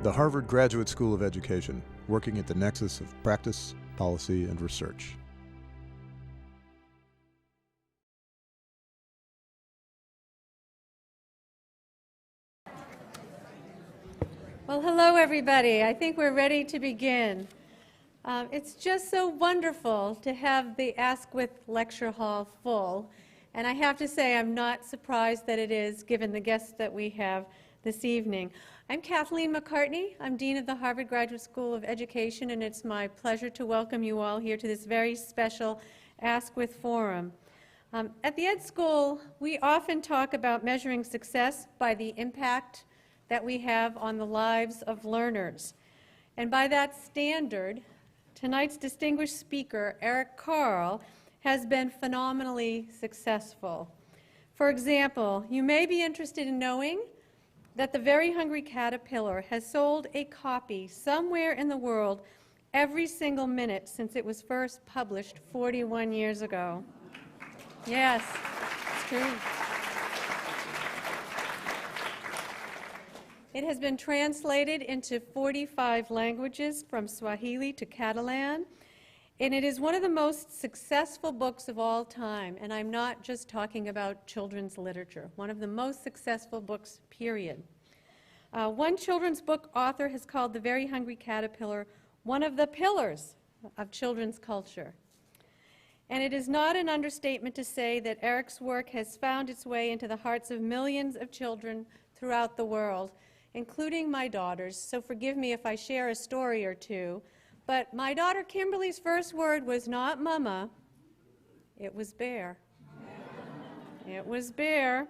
the Harvard Graduate School of Education, working at the nexus of practice, policy, and research. Well, hello, everybody. I think we're ready to begin. It's just so wonderful to have the Ask With lecture hall full. And I have to say, I'm not surprised that it is, given the guests that we have this evening. I'm Kathleen McCartney. I'm Dean of the Harvard Graduate School of Education, and it's my pleasure to welcome you all here to this very special Ask With forum. At the Ed School, we often talk about measuring success by the impact that we have on the lives of learners. And by that standard, tonight's distinguished speaker, Eric Carle, has been phenomenally successful. For example, you may be interested in knowing that The Very Hungry Caterpillar has sold a copy somewhere in the world every single minute since it was first published 41 years ago. Yes, it's true. It has been translated into 45 languages, from Swahili to Catalan, and it is one of the most successful books of all time. And I'm not just talking about children's literature, one of the most successful books, period. One children's book author has called The Very Hungry Caterpillar one of the pillars of children's culture. And it is not an understatement to say that Eric's work has found its way into the hearts of millions of children throughout the world, including my daughters, so forgive me if I share a story or two. But my daughter Kimberly's first word was not mama, it was bear. It was bear.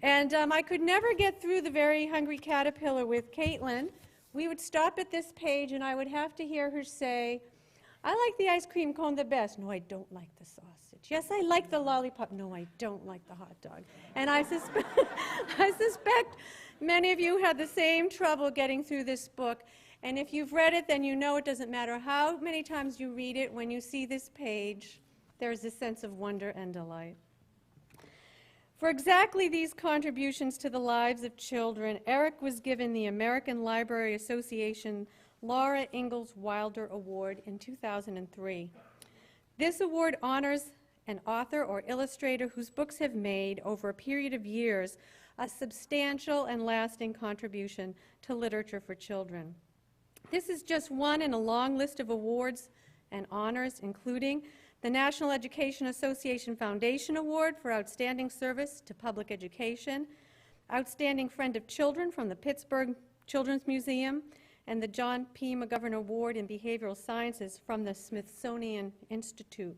And I could never get through The Very Hungry Caterpillar with Caitlin. We would stop at this page and I would have to hear her say, I like the ice cream cone the best. No, I don't like the sausage. Yes, I like the lollipop. No, I don't like the hot dog. And I suspect many of you had the same trouble getting through this book. And if you've read it, then you know it doesn't matter how many times you read it. When you see this page, there's a sense of wonder and delight. For exactly these contributions to the lives of children, Eric was given the American Library Association Laura Ingalls Wilder Award in 2003. This award honors an author or illustrator whose books have made, over a period of years, a substantial and lasting contribution to literature for children. This is just one in a long list of awards and honors, including the National Education Association Foundation Award for Outstanding Service to Public Education, Outstanding Friend of Children from the Pittsburgh Children's Museum, and the John P. McGovern Award in Behavioral Sciences from the Smithsonian Institute.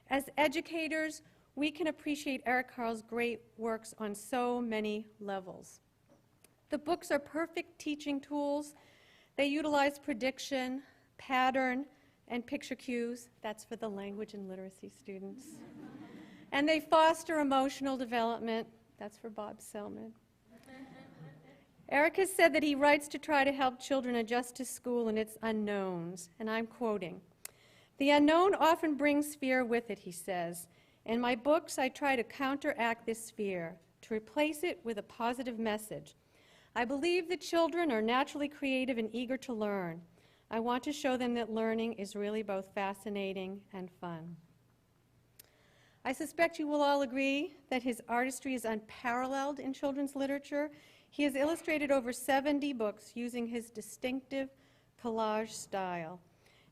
As educators, we can appreciate Eric Carle's great works on so many levels. The books are perfect teaching tools. They utilize prediction, pattern, and picture cues. That's for the language and literacy students. And they foster emotional development. That's for Bob Selman. Eric has said that he writes to try to help children adjust to school and its unknowns, and I'm quoting, "The unknown often brings fear with it," he says. "In my books, I try to counteract this fear, to replace it with a positive message. I believe that children are naturally creative and eager to learn. I want to show them that learning is really both fascinating and fun." I suspect you will all agree that his artistry is unparalleled in children's literature. He has illustrated over 70 books using his distinctive collage style.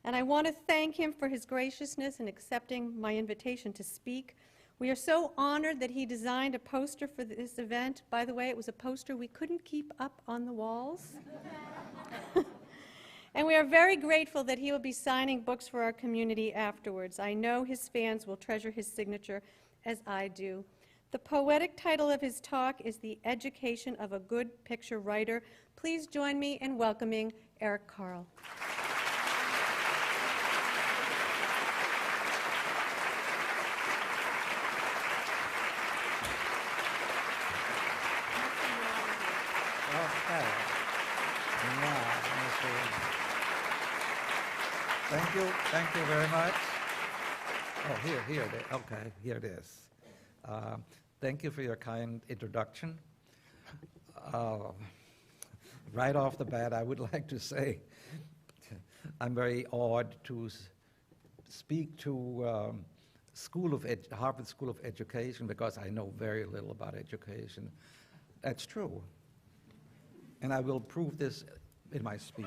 And I want to thank him for his graciousness in accepting my invitation to speak. We are so honored that he designed a poster for this event. By the way, it was a poster we couldn't keep up on the walls. And we are very grateful that he will be signing books for our community afterwards. I know his fans will treasure his signature, as I do. The poetic title of his talk is The Education of a Good Picture Writer. Please join me in welcoming Eric Carle. Thank you very much. Oh, here it is. Okay, here it is. Thank you for your kind introduction. right off the bat, I would like to say I'm very awed to speak to Harvard School of Education because I know very little about education. That's true. And I will prove this in my speech.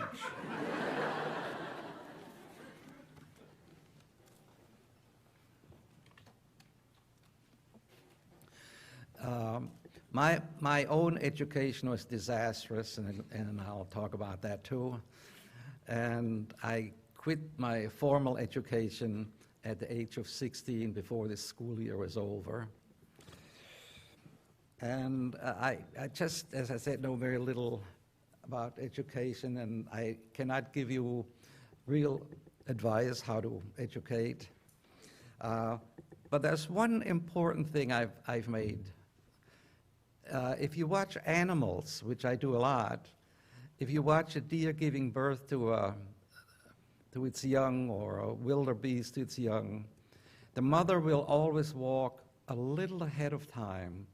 My own education was disastrous, and I'll talk about that too. And I quit my formal education at the age of 16 before the school year was over. And I just, as I said, know very little about education, and I cannot give you real advice how to educate. But there's one important thing I've made. If you watch animals, which I do a lot, if you watch a deer giving birth to its young, or a wildebeest to its young, the mother will always walk a little ahead of time.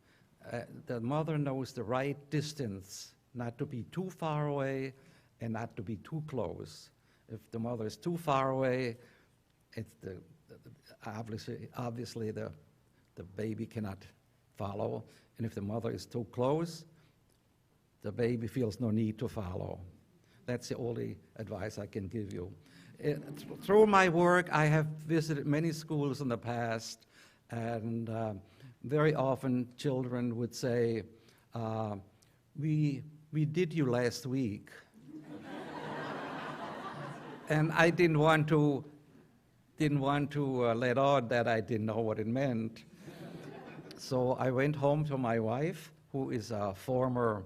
The mother knows the right distance, not to be too far away and not to be too close. If the mother is too far away, it's obviously the baby cannot follow. And if the mother is too close, the baby feels no need to follow. That's the only advice I can give you. Through my work, I have visited many schools in the past, and very often children would say, we did you last week. And I didn't want to let on that I didn't know what it meant. So I went home to my wife, who is a former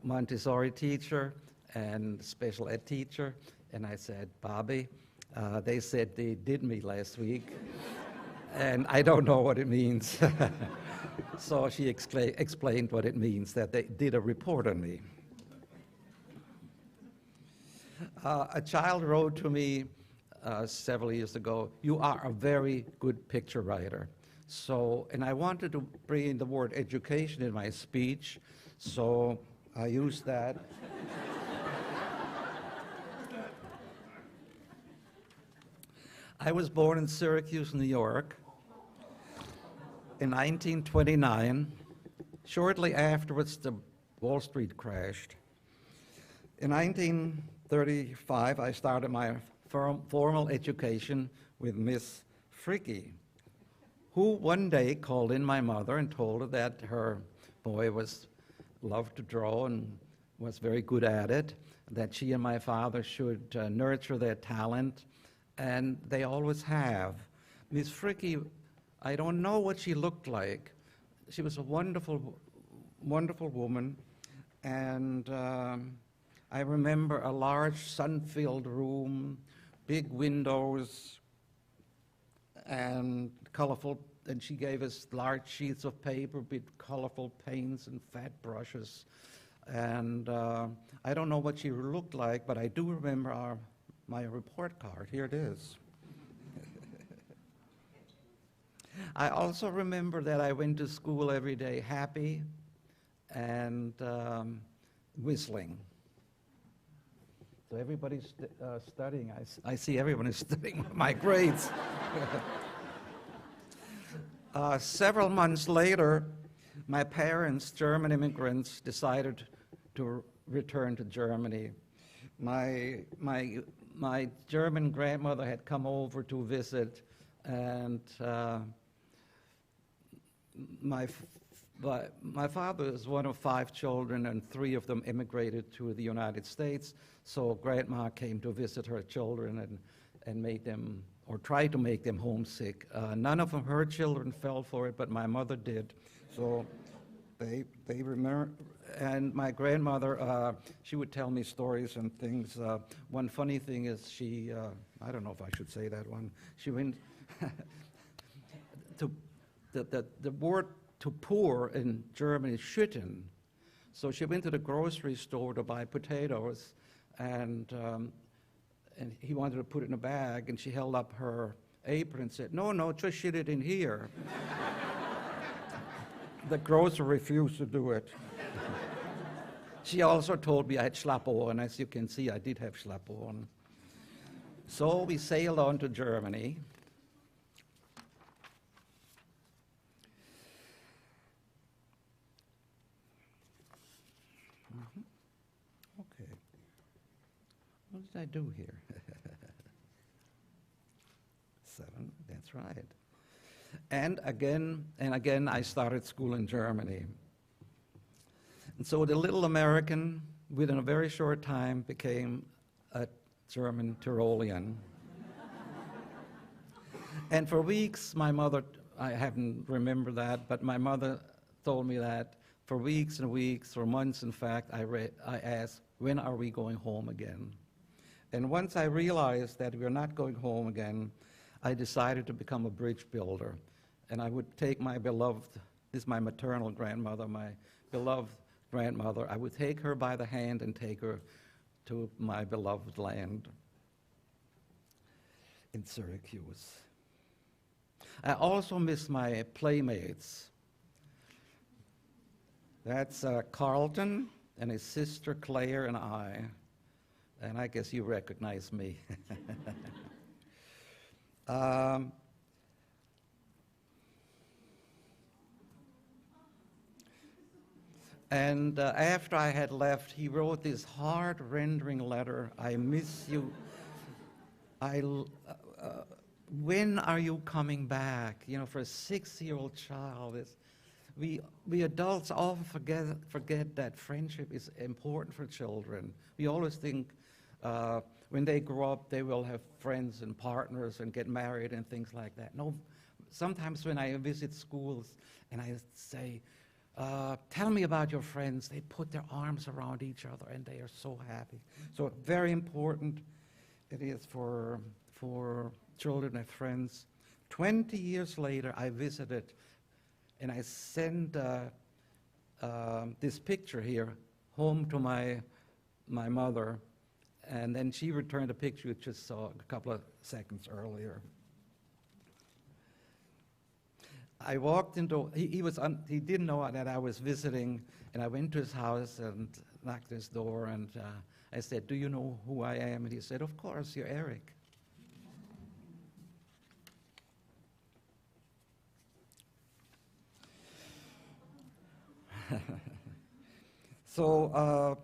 Montessori teacher and special ed teacher, and I said, Bobby, they said they did me last week, and I don't know what it means. So she explained what it means, that they did a report on me. A child wrote to me several years ago, "You are a very good picture writer." So, and I wanted to bring in the word education in my speech, so I used that. I was born in Syracuse, New York, in 1929. Shortly afterwards, the Wall Street crashed. In 1935, I started my formal education with Miss Fricke, who one day called in my mother and told her that her boy loved to draw and was very good at it, that she and my father should nurture their talent, and they always have. Miss Fricke, I don't know what she looked like. She was a wonderful, wonderful woman, and I remember a large sun-filled room, big windows, and colorful, and she gave us large sheets of paper with colorful paints and fat brushes. And I don't know what she looked like, but I do remember my report card. Here it is. I also remember that I went to school every day happy and whistling. So everybody's studying. I see everyone is studying my grades. Several months later, my parents, German immigrants, decided to return to Germany. My German grandmother had come over to visit, and my father is one of 5 children, and 3 of them immigrated to the United States. So Grandma came to visit her children and made them, or tried to make them homesick. None of them, her children, fell for it, but my mother did. So they remember. And my grandmother, she would tell me stories and things. One funny thing is she, I don't know if I should say that one. She went to the word to poor in German is schütten. So she went to the grocery store to buy potatoes, and he wanted to put it in a bag, and she held up her apron and said, no, just shit it in here. The grocer refused to do it. She also told me I had Schlappohren, and as you can see, I did have Schlappohren. So we sailed on to Germany. Okay. What did I do here? 7, that's right. And again, I started school in Germany. And so the little American, within a very short time, became a German Tyrolean. And for weeks, my mother, I haven't remembered that, but my mother told me that for weeks and weeks, for months in fact, I asked, when are we going home again? And once I realized that we're not going home again, I decided to become a bridge builder. And I would take my beloved, this is my maternal grandmother, my beloved grandmother, I would take her by the hand and take her to my beloved land in Syracuse. I also miss my playmates. That's Carlton and his sister Claire and I. And I guess you recognize me. And after I had left, he wrote this heart-rending letter. I miss you. When are you coming back? You know, for a 6-year-old child, we adults often forget that friendship is important for children. We always think when they grow up, they will have friends and partners and get married and things like that. No, sometimes when I visit schools and I say, tell me about your friends, they put their arms around each other and they are so happy. So very important it is for children and friends. 20 years later, I visited and I sent this picture here home to my mother, and then she returned a picture you just saw a couple of seconds earlier. I walked into, he didn't know that I was visiting, and I went to his house and knocked his door, and I said, do you know who I am? And he said, of course, you're Eric. So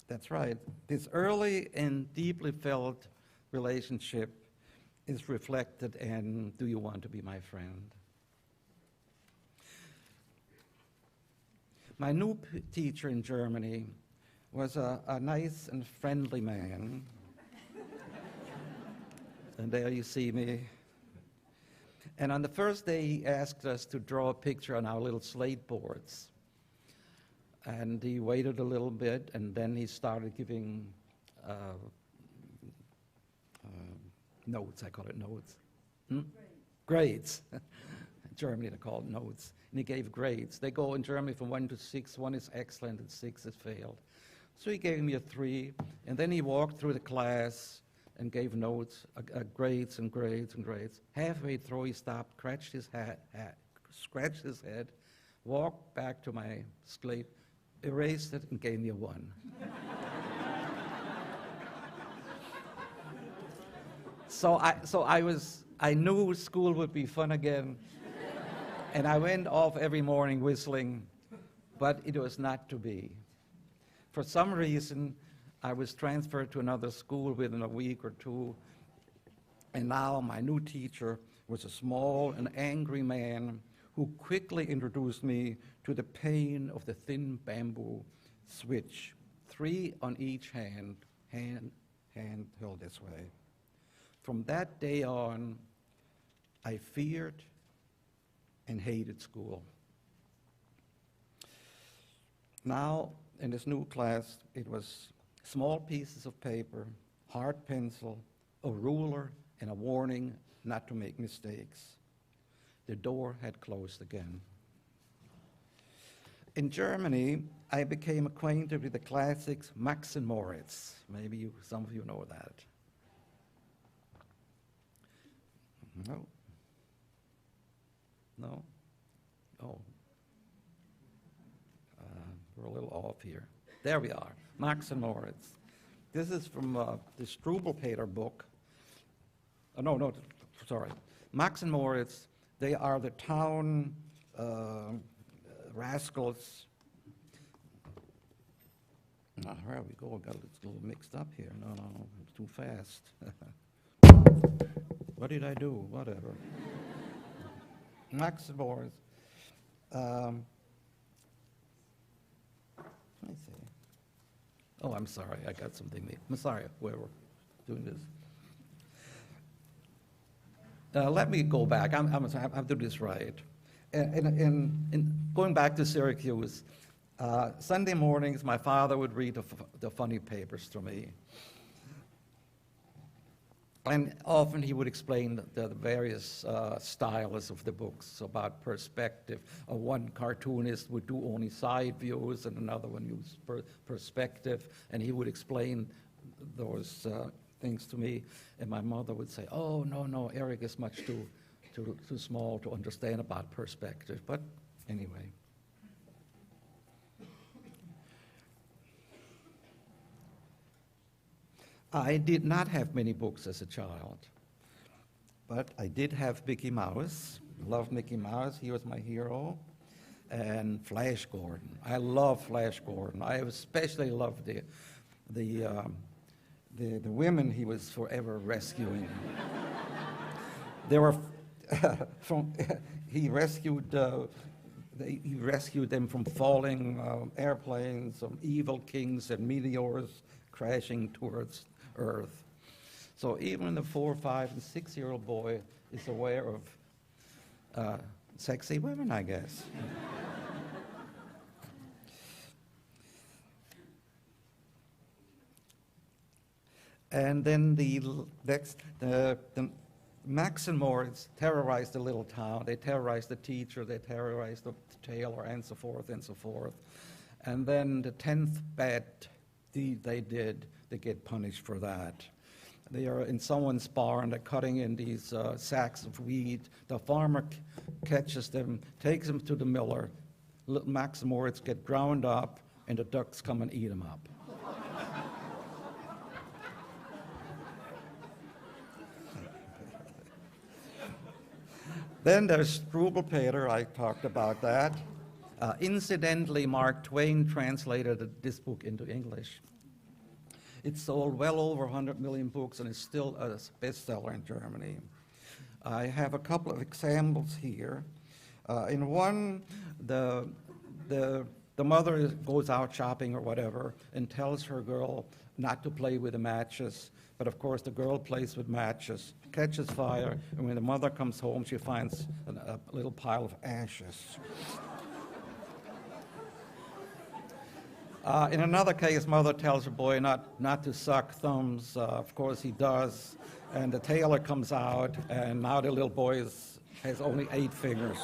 that's right. This early and deeply felt relationship is reflected in Do You Want to Be My Friend? My new teacher in Germany was a nice and friendly man. And there you see me. And on the first day, he asked us to draw a picture on our little slate boards. And he waited a little bit, and then he started giving notes. I call it notes. Grades. In Germany, they call it notes. And he gave grades. They go in Germany from 1 to 6. 1 is excellent, and 6 is failed. So he gave me a 3, and then he walked through the class and gave notes, grades and grades and grades. Halfway through, he stopped, scratched his head, walked back to my slate, erased it, and gave me a 1. So I knew school would be fun again, and I went off every morning whistling, but it was not to be. For some reason, I was transferred to another school within a week or 2, and now my new teacher was a small and angry man who quickly introduced me to the pain of the thin bamboo switch, 3 on each hand held this way. From that day on, I feared and hated school. Now, in this new class, it was small pieces of paper, hard pencil, a ruler, and a warning not to make mistakes. The door had closed again. In Germany, I became acquainted with the classics Max and Moritz. Maybe some of you know that. No? No? Oh. We're a little off here. There we are, Max and Moritz. This is from the Struwwelpeter book. No, sorry. Max and Moritz, they are the town rascals. Here we go, got it a little mixed up here. No, it's too fast. What did I do? Whatever. Max and Moritz. Let me see. Oh, I'm sorry, I got something. I'm sorry, whoever doing this. Let me go back. I'm doing this right. In going back to Syracuse, Sunday mornings, my father would read the funny papers to me. And often he would explain the various styles of the books about perspective. One cartoonist would do only side views, and another one used perspective, and he would explain those things to me. And my mother would say, "Oh, no, Eric is much too small to understand about perspective." But anyway. I did not have many books as a child, but I did have Mickey Mouse. Loved Mickey Mouse. He was my hero. And Flash Gordon. I love Flash Gordon. I especially loved the women he was forever rescuing. They were he rescued them from falling airplanes, from evil kings and meteors crashing towards Earth. So even the 4, 5, and 6-year-old boy is aware of sexy women, I guess. And then the Max and Moritz terrorized the little town. They terrorized the teacher, they terrorized the tailor, and so forth and so forth. And then the 10th bad deed they did, they get punished for that. They are in someone's barn, they're cutting in these sacks of wheat. The farmer catches them, takes them to the miller. Little Max and Moritz get ground up, and the ducks come and eat them up. Then there's Struwwelpeter, I talked about that. Incidentally, Mark Twain translated this book into English. It sold well over 100 million books and is still a bestseller in Germany. I have a couple of examples here. In one, the mother goes out shopping or whatever and tells her girl not to play with the matches. But of course, the girl plays with matches, catches fire, and when the mother comes home, she finds a little pile of ashes. In another case, mother tells her boy not to suck thumbs. Of course, he does. And the tailor comes out, and now the little boy has only 8 fingers.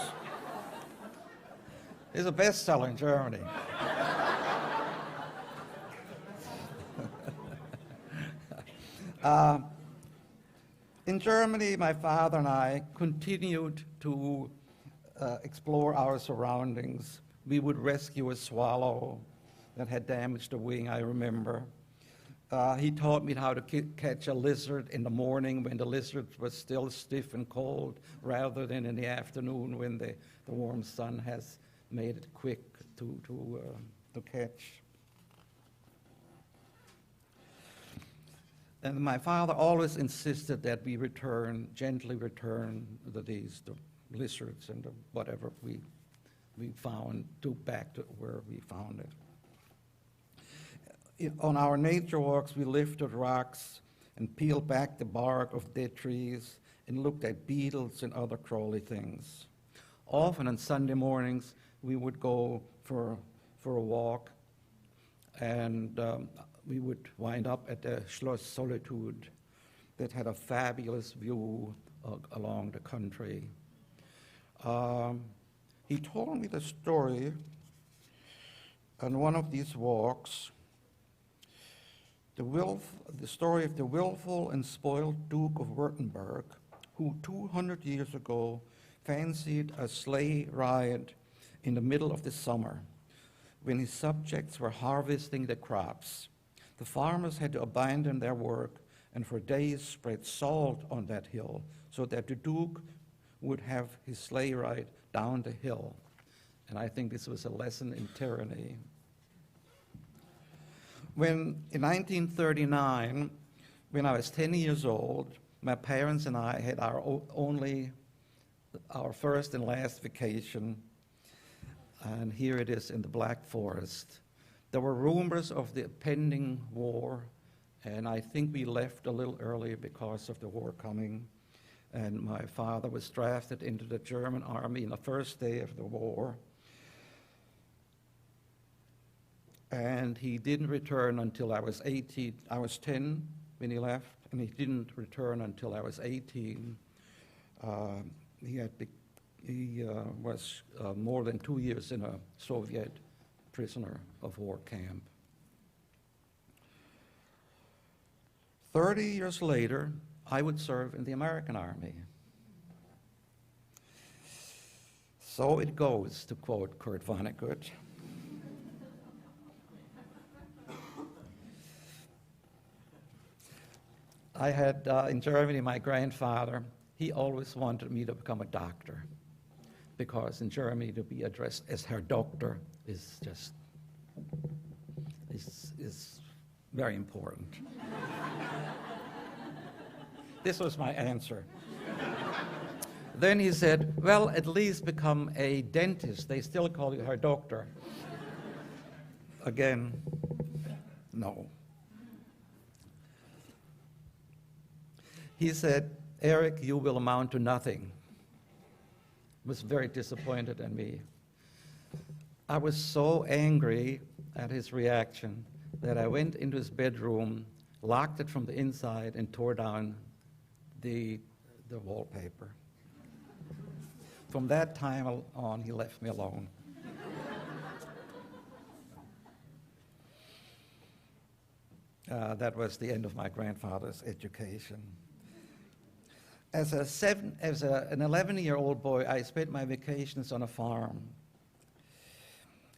It's a bestseller in Germany. In Germany, my father and I continued to explore our surroundings. We would rescue a swallow that had damaged a wing, I remember. He taught me how to catch a lizard in the morning when the lizard was still stiff and cold, rather than in the afternoon when the warm sun has made it quick to catch. And my father always insisted that we gently return the lizards and whatever we found back to where we found it. On our nature walks, we lifted rocks and peeled back the bark of dead trees and looked at beetles and other crawly things. Often on Sunday mornings, we would go for a walk, and we would wind up at the Schloss Solitude that had a fabulous view along the country. He told me the story on one of these walks, the story of the willful and spoiled Duke of Württemberg, who 200 years ago fancied a sleigh ride in the middle of the summer. when his subjects were harvesting the crops. The farmers had to abandon their work and for days spread salt on that hill so that the Duke would have his sleigh ride down the hill. And I think this was a lesson in tyranny. When, in 1939, when I was 10 years old, my parents and I had our first and last vacation, and here it is in the Black Forest. There were rumors of the pending war, and I think we left a little early because of the war coming. And my father was drafted into the German army in the first day of the war. And he didn't return until I was 18. I was 10 when he left, and he didn't return until I was 18. He was more than 2 years in a Soviet prisoner of war camp. 30 years later, I would serve in the American Army. So it goes, to quote Kurt Vonnegut. I had, in Germany, my grandfather, he always wanted me to become a doctor, because in Germany to be addressed as Herr Doktor is just, is very important. This was my answer. Then he said, well, at least become a dentist. They still call you Herr Doktor. Again, no. He said, Eric, you will amount to nothing. Was very disappointed in me. I was so angry at his reaction that I went into his bedroom, locked it from the inside, and tore down the wallpaper. From that time on, he left me alone. That was the end of my grandfather's education. As an 11-year-old boy, I spent my vacations on a farm.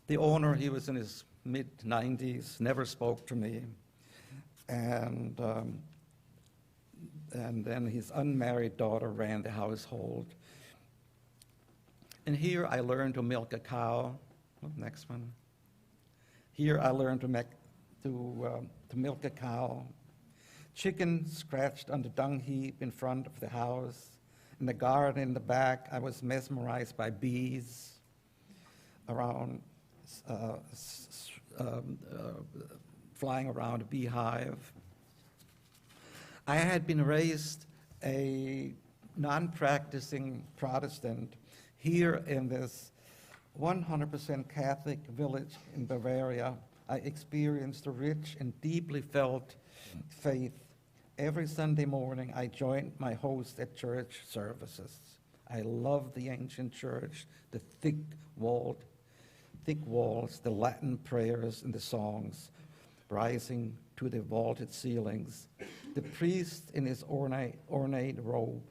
The owner, he was in his mid-90s, never spoke to me. And then his unmarried daughter ran the household. And here I learned to milk a cow. Next one. Here I learned to milk a cow. Chicken scratched on the dung heap in front of the house. In the garden in the back, I was mesmerized by bees around, flying around a beehive. I had been raised a non-practicing Protestant here in this 100% Catholic village in Bavaria. I experienced a rich and deeply felt faith. Every Sunday morning, I joined my host at church services. I loved the ancient church, the thick walls, the Latin prayers and the songs rising to the vaulted ceilings, the priest in his ornate robe,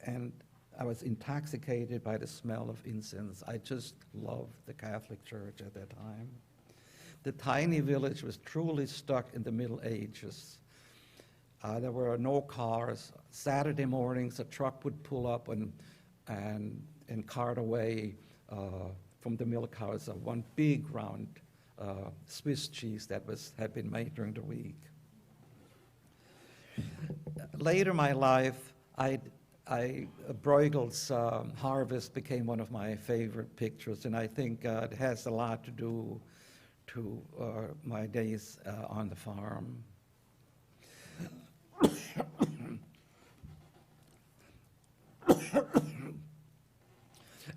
and I was intoxicated by the smell of incense. I just loved the Catholic Church at that time. The tiny village was truly stuck in the Middle Ages. There were no cars. Saturday mornings, a truck would pull up and cart away from the milk house one big round Swiss cheese that had been made during the week. Later in my life, Bruegel's Harvest became one of my favorite pictures, and I think it has a lot to do to my days on the farm.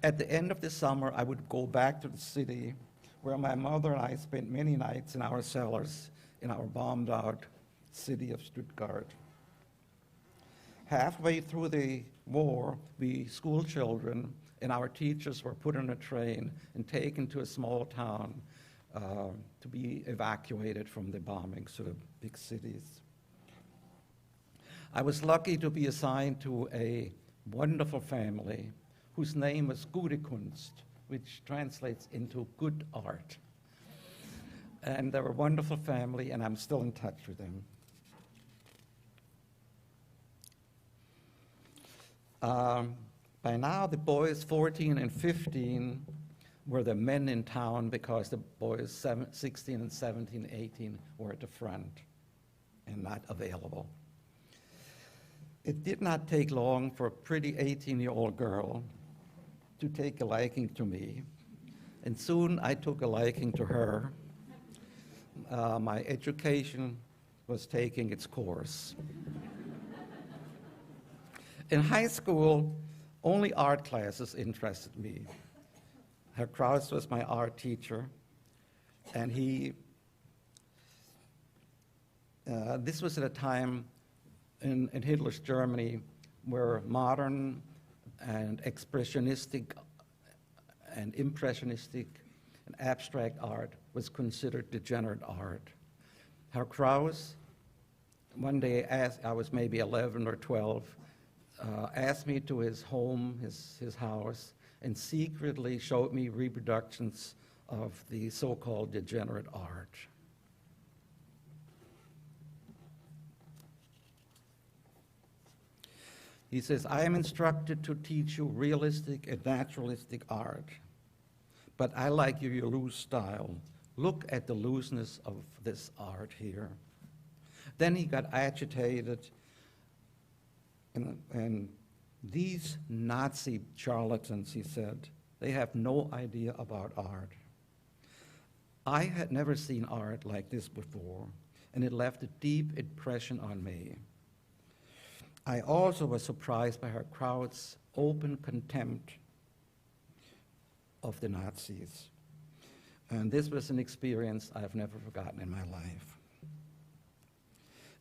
At the end of the summer, I would go back to the city where my mother and I spent many nights in our cellars in our bombed-out city of Stuttgart. Halfway through the war, we school children and our teachers were put on a train and taken to a small town to be evacuated from the bombings to the big cities. I was lucky to be assigned to a wonderful family whose name was Gute Kunst, which translates into good art. And they're a wonderful family, and I'm still in touch with them. By now, the boys 14 and 15 were the men in town because the boys 16 and 17, 18 were at the front and not available. It did not take long for a pretty 18-year-old girl to take a liking to me, and soon I took a liking to her. My education was taking its course. In high school, only art classes interested me. Herr Krauss was my art teacher, and this was at a time in Hitler's Germany where modern and expressionistic and impressionistic and abstract art was considered degenerate art. Herr Krauss, one day, I was maybe 11 or 12, asked me to his home, his house, and secretly showed me reproductions of the so-called degenerate art. He says, I am instructed to teach you realistic and naturalistic art, but I like your loose style. Look at the looseness of this art here. Then he got agitated, and these Nazi charlatans, he said, they have no idea about art. I had never seen art like this before, and it left a deep impression on me. I also was surprised by Herr Krauss' open contempt of the Nazis. And this was an experience I've never forgotten in my life.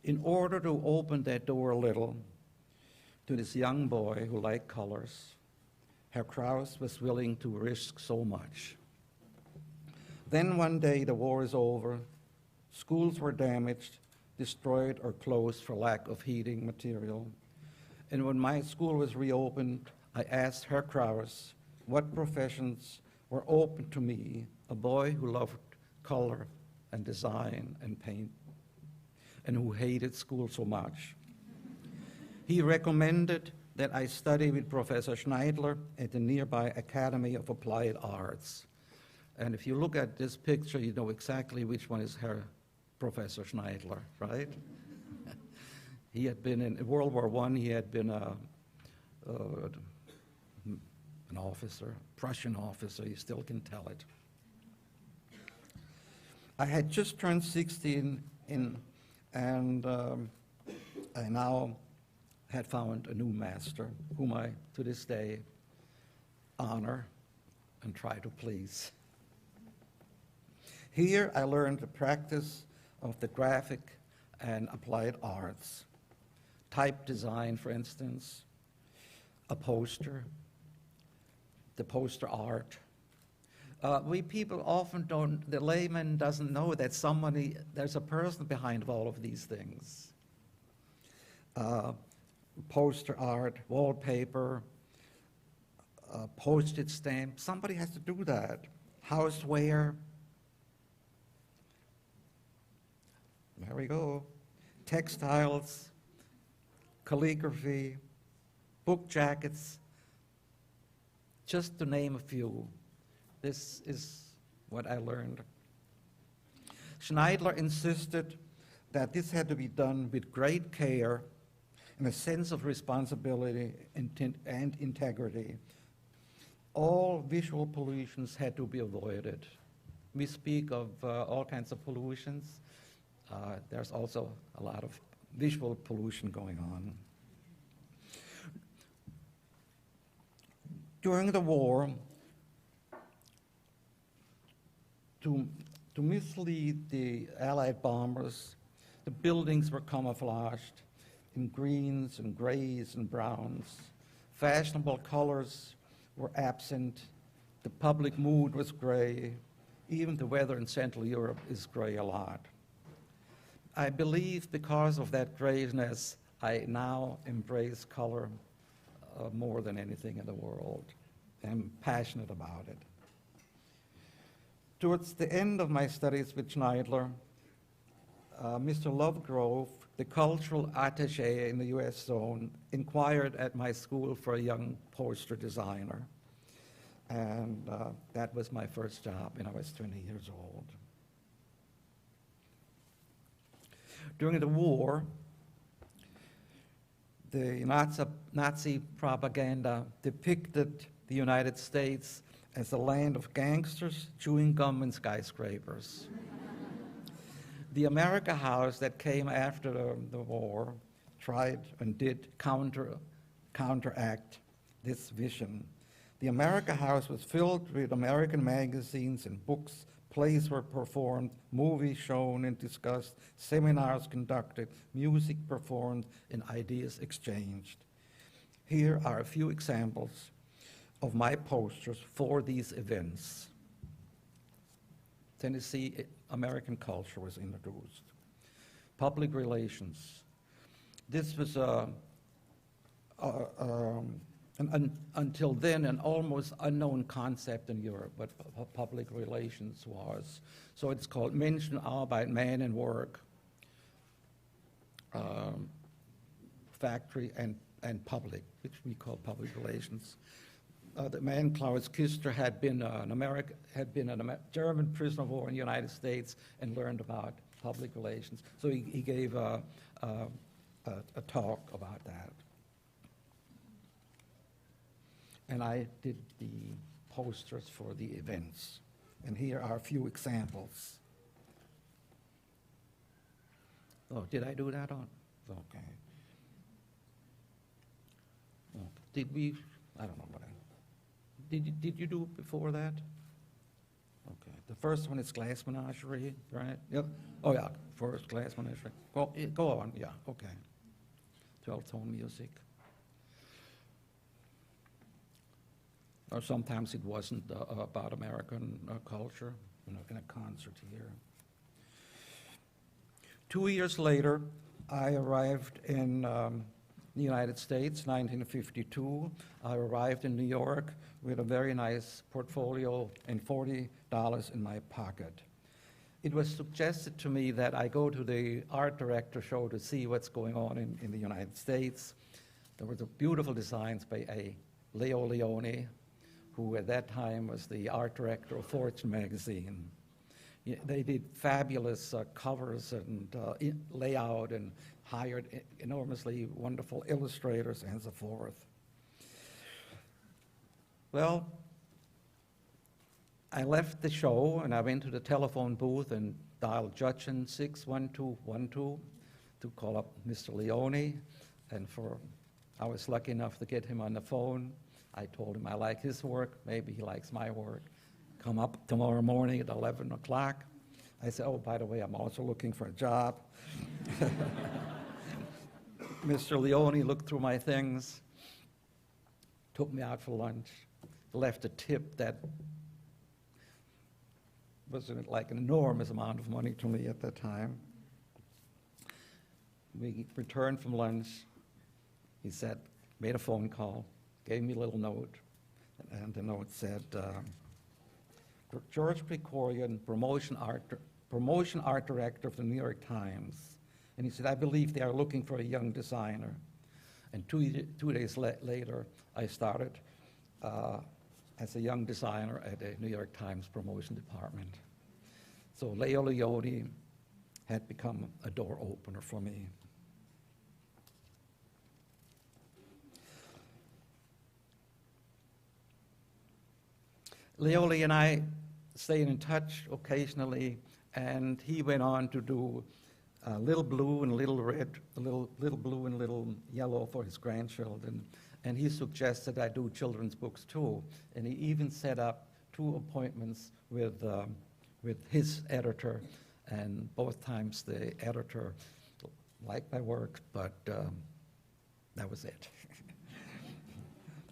In order to open that door a little to this young boy who liked colors, Herr Krauss was willing to risk so much. Then one day the war is over, schools were damaged, destroyed or closed for lack of heating material. And when my school was reopened, I asked Herr Krauss what professions were open to me, a boy who loved color and design and paint, and who hated school so much. He recommended that I study with Professor Schneidler at the nearby Academy of Applied Arts. And if you look at this picture, you know exactly which one is Herr Professor Schneidler, right? He had been in World War I, he had been an officer, Prussian officer, you still can tell it. I had just turned 16 and I now had found a new master whom I, to this day, honor and try to please. Here I learned the practice of the graphic and applied arts. Type design, for instance, a poster, the poster art. We people often don't, the layman doesn't know that there's a person behind all of these things. Poster art, wallpaper, postage stamp, somebody has to do that. Houseware. There we go. Textiles, calligraphy, book jackets, just to name a few. This is what I learned. Schneidler insisted that this had to be done with great care and a sense of responsibility and integrity. All visual pollutions had to be avoided. We speak of all kinds of pollutions. There's also a lot of visual pollution going on. During the war, to mislead the Allied bombers, the buildings were camouflaged in greens and grays and browns. Fashionable colors were absent. The public mood was gray. Even the weather in Central Europe is gray a lot. I believe because of that grayness, I now embrace color more than anything in the world. I'm passionate about it. Towards the end of my studies with Schneidler, Mr. Lovegrove, the cultural attaché in the US zone, inquired at my school for a young poster designer. And that was my first job when I was 20 years old. During the war, the Nazi propaganda depicted the United States as a land of gangsters, chewing gum, and skyscrapers. The America House that came after the war tried and did counteract this vision. The America House was filled with American magazines and books. Plays were performed, movies shown and discussed, seminars conducted, music performed, and ideas exchanged. Here are a few examples of my posters for these events. Tennessee American culture was introduced. Public relations. This was until then an almost unknown concept in Europe, what public relations was. So it's called Menschenarbeit, man and work, factory and public, which we call public relations. The man Klaus Küster had been a German prisoner of war in the United States and learned about public relations. So he gave a talk about that. And I did the posters for the events. And here are a few examples. Oh, did I do that on? Okay. Oh, did we? I don't know what I. Did you do it before that? Okay. The first one is Glass Menagerie, right? Yep. Oh yeah, first Glass Menagerie. Go on. Yeah. Okay. 12-tone music. Or sometimes it wasn't about American culture. We're not going to concert here. 2 years later, I arrived in the United States, 1952. I arrived in New York with a very nice portfolio and $40 in my pocket. It was suggested to me that I go to the art director show to see what's going on in the United States. There were beautiful designs by Leo Leone, who at that time was the art director of Fortune magazine. They did fabulous covers and layout and hired enormously wonderful illustrators and so forth. Well, I left the show and I went to the telephone booth and dialed Judson 61212 to call up Mr. Leone, and I was lucky enough to get him on the phone. I told him I like his work, maybe he likes my work. Come up tomorrow morning at 11 o'clock. I said, oh, by the way, I'm also looking for a job. Mr. Leone looked through my things, took me out for lunch, left a tip that was like an enormous amount of money to me at that time. We returned from lunch. He said, made a phone call, gave me a little note, and the note said, George Krikorian, promotion art director of the New York Times. And he said, I believe they are looking for a young designer. And two days later, I started as a young designer at the New York Times promotion department. So Leo Leone had become a door opener for me. Leone and I stayed in touch occasionally, and he went on to do Little Blue and Little Red, Little Blue and Little Yellow for his grandchildren. And he suggested I do children's books too. And he even set up 2 appointments with his editor, and both times the editor liked my work, but that was it.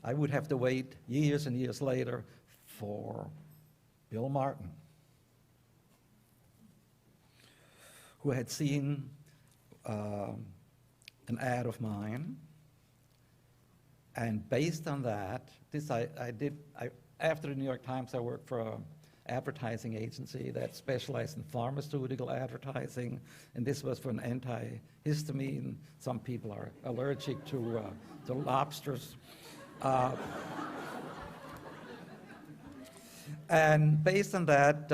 I would have to wait years and years later for Bill Martin, who had seen an ad of mine, and based on that, after the New York Times, I worked for advertising agency that specialized in pharmaceutical advertising, and this was for an antihistamine. Some people are allergic to lobsters. And based on that,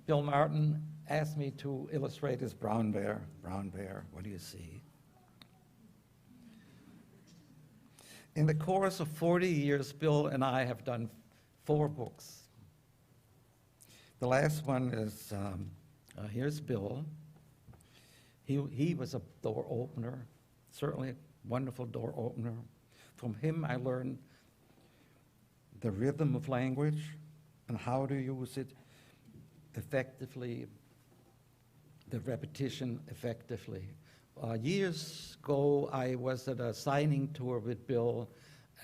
Bill Martin asked me to illustrate his brown bear. Brown bear, what do you see? In the course of 40 years, Bill and I have done 4 books. The last one is, here's Bill. He was a door opener, certainly a wonderful door opener. From him I learned the rhythm of language and how to use it effectively, the repetition effectively. Years ago, I was at a signing tour with Bill,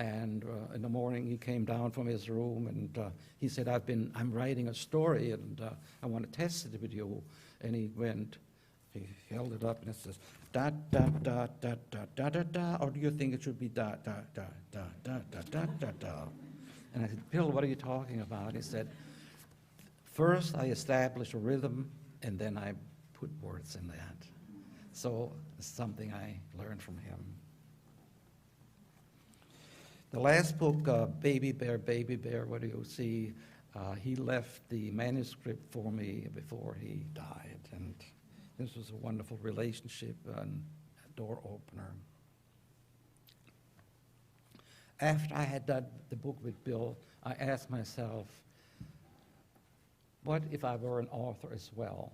and in the morning he came down from his room and he said, I'm writing a story and I want to test it with you. And he held it up and it says, da, da, da, da, da, da, da, da, or do you think it should be da, da, da, da, da, da, da, da, da? And I said, Bill, what are you talking about? He said, first I establish a rhythm and then I put words in that. So it's something I learned from him. The last book, Baby Bear, what do you see? He left the manuscript for me before he died, and this was a wonderful relationship and a door opener. After I had done the book with Bill, I asked myself, what if I were an author as well?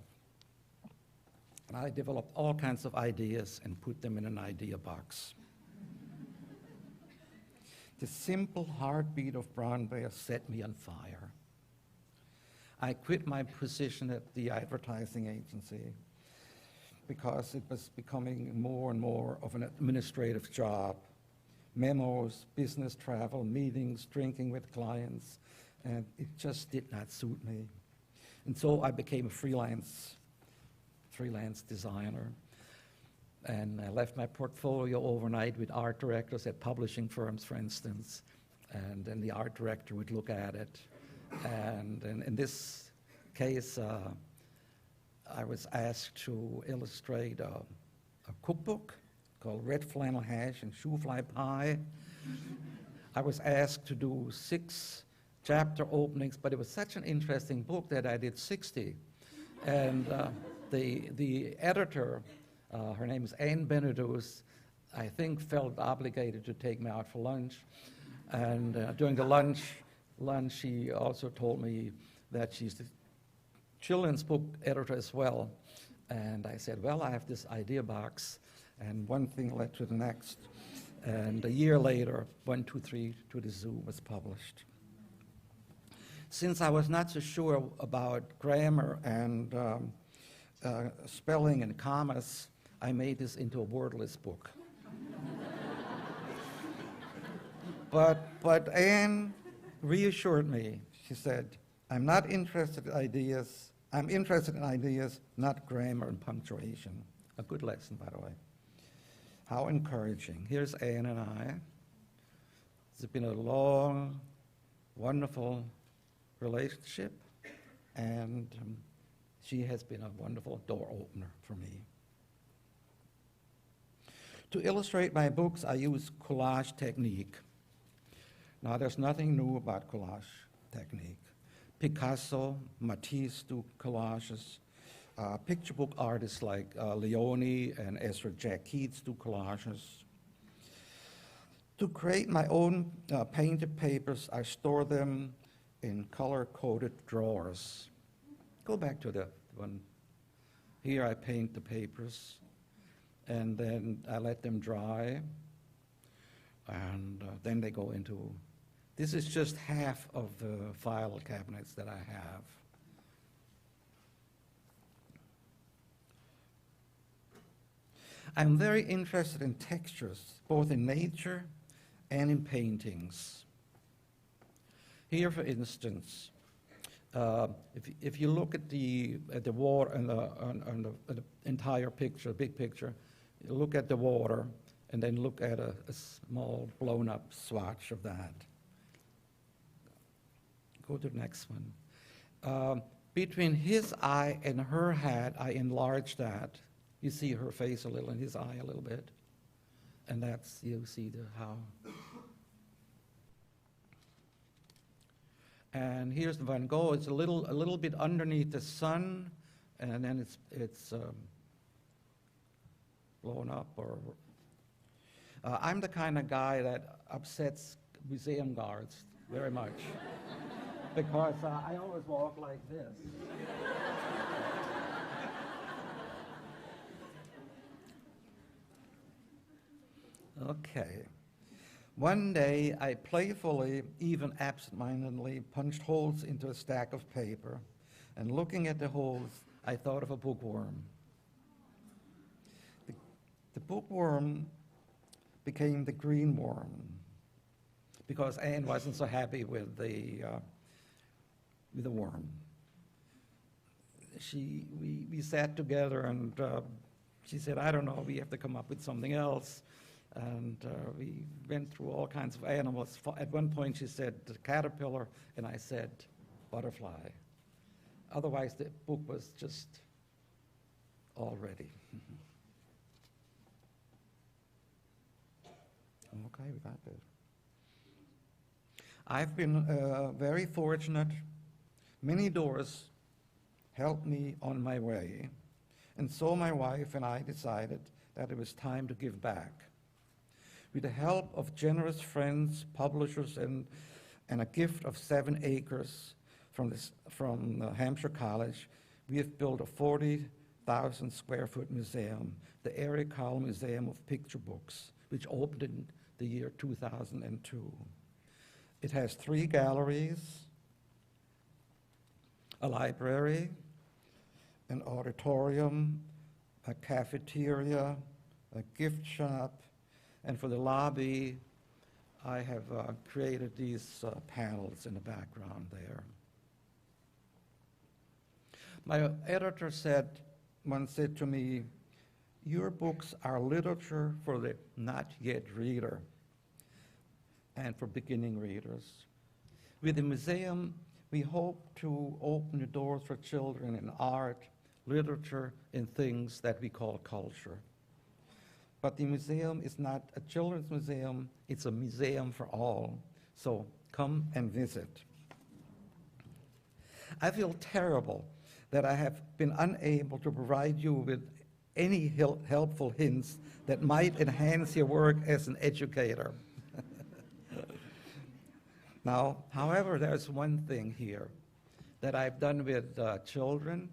And I developed all kinds of ideas and put them in an idea box. The simple heartbeat of Brown Bear set me on fire. I quit my position at the advertising agency because it was becoming more and more of an administrative job. Memos, business travel, meetings, drinking with clients, and it just did not suit me. And so I became a freelance designer. And I left my portfolio overnight with art directors at publishing firms, for instance, and then the art director would look at it. And in this case, I was asked to illustrate a cookbook called Red Flannel Hash and Shoofly Pie. I was asked to do 6 chapter openings, but it was such an interesting book that I did 60. And the editor, her name is Anne Benedus, I think felt obligated to take me out for lunch. And during the lunch, she also told me that she's the children's book editor as well. And I said, well, I have this idea box, and one thing led to the next. And a year later, 1, 2, 3 to the Zoo was published. Since I was not so sure about grammar and spelling and commas, I made this into a wordless book. But Anne reassured me. She said, I'm not interested in ideas. I'm interested in ideas, not grammar and punctuation. A good lesson, by the way. How encouraging. Here's Anne and I. It's been a long, wonderful relationship, and she has been a wonderful door opener for me. To illustrate my books, I use collage technique. Now, there's nothing new about collage technique. Picasso, Matisse do collages. Picture book artists like Leone and Ezra Jack Keats do collages. To create my own painted papers, I store them in color-coded drawers. Go back to the one. Here I paint the papers, and then I let them dry, and then they go into, this is just half of the file cabinets that I have. I'm very interested in textures, both in nature and in paintings. Here, for instance, if you look at the water and the entire picture, big picture, you look at the water and then look at a small blown-up swatch of that. Go to the next one. Between his eye and her hat, I enlarged that. You see her face a little and his eye a little bit. And that's, you see how. And here's the Van Gogh. It's a little bit underneath the sun, and then it's blown up. Or I'm the kind of guy that upsets museum guards very much because I always walk like this. Okay. One day, I playfully, even absent-mindedly, punched holes into a stack of paper, and looking at the holes, I thought of a bookworm. The bookworm became the green worm, because Anne wasn't so happy with the worm. We sat together, and she said, I don't know, we have to come up with something else. And we went through all kinds of animals. At one point she said the caterpillar, and I said butterfly. Otherwise the book was just all ready. Okay, we got this. I've been very fortunate. Many doors helped me on my way, and so my wife and I decided that it was time to give back. With the help of generous friends, publishers, and a gift of 7 acres from Hampshire College, we have built a 40,000 square foot museum, the Eric Carle Museum of Picture Books, which opened in the year 2002. It has 3 galleries, a library, an auditorium, a cafeteria, a gift shop, and for the lobby, I have created these panels in the background there. My editor once said to me, your books are literature for the not yet reader and for beginning readers. With the museum, we hope to open the doors for children in art, literature, and things that we call culture. But the museum is not a children's museum, it's a museum for all. So come and visit. I feel terrible that I have been unable to provide you with any helpful hints that might enhance your work as an educator. Now, however, there's one thing here that I've done with children.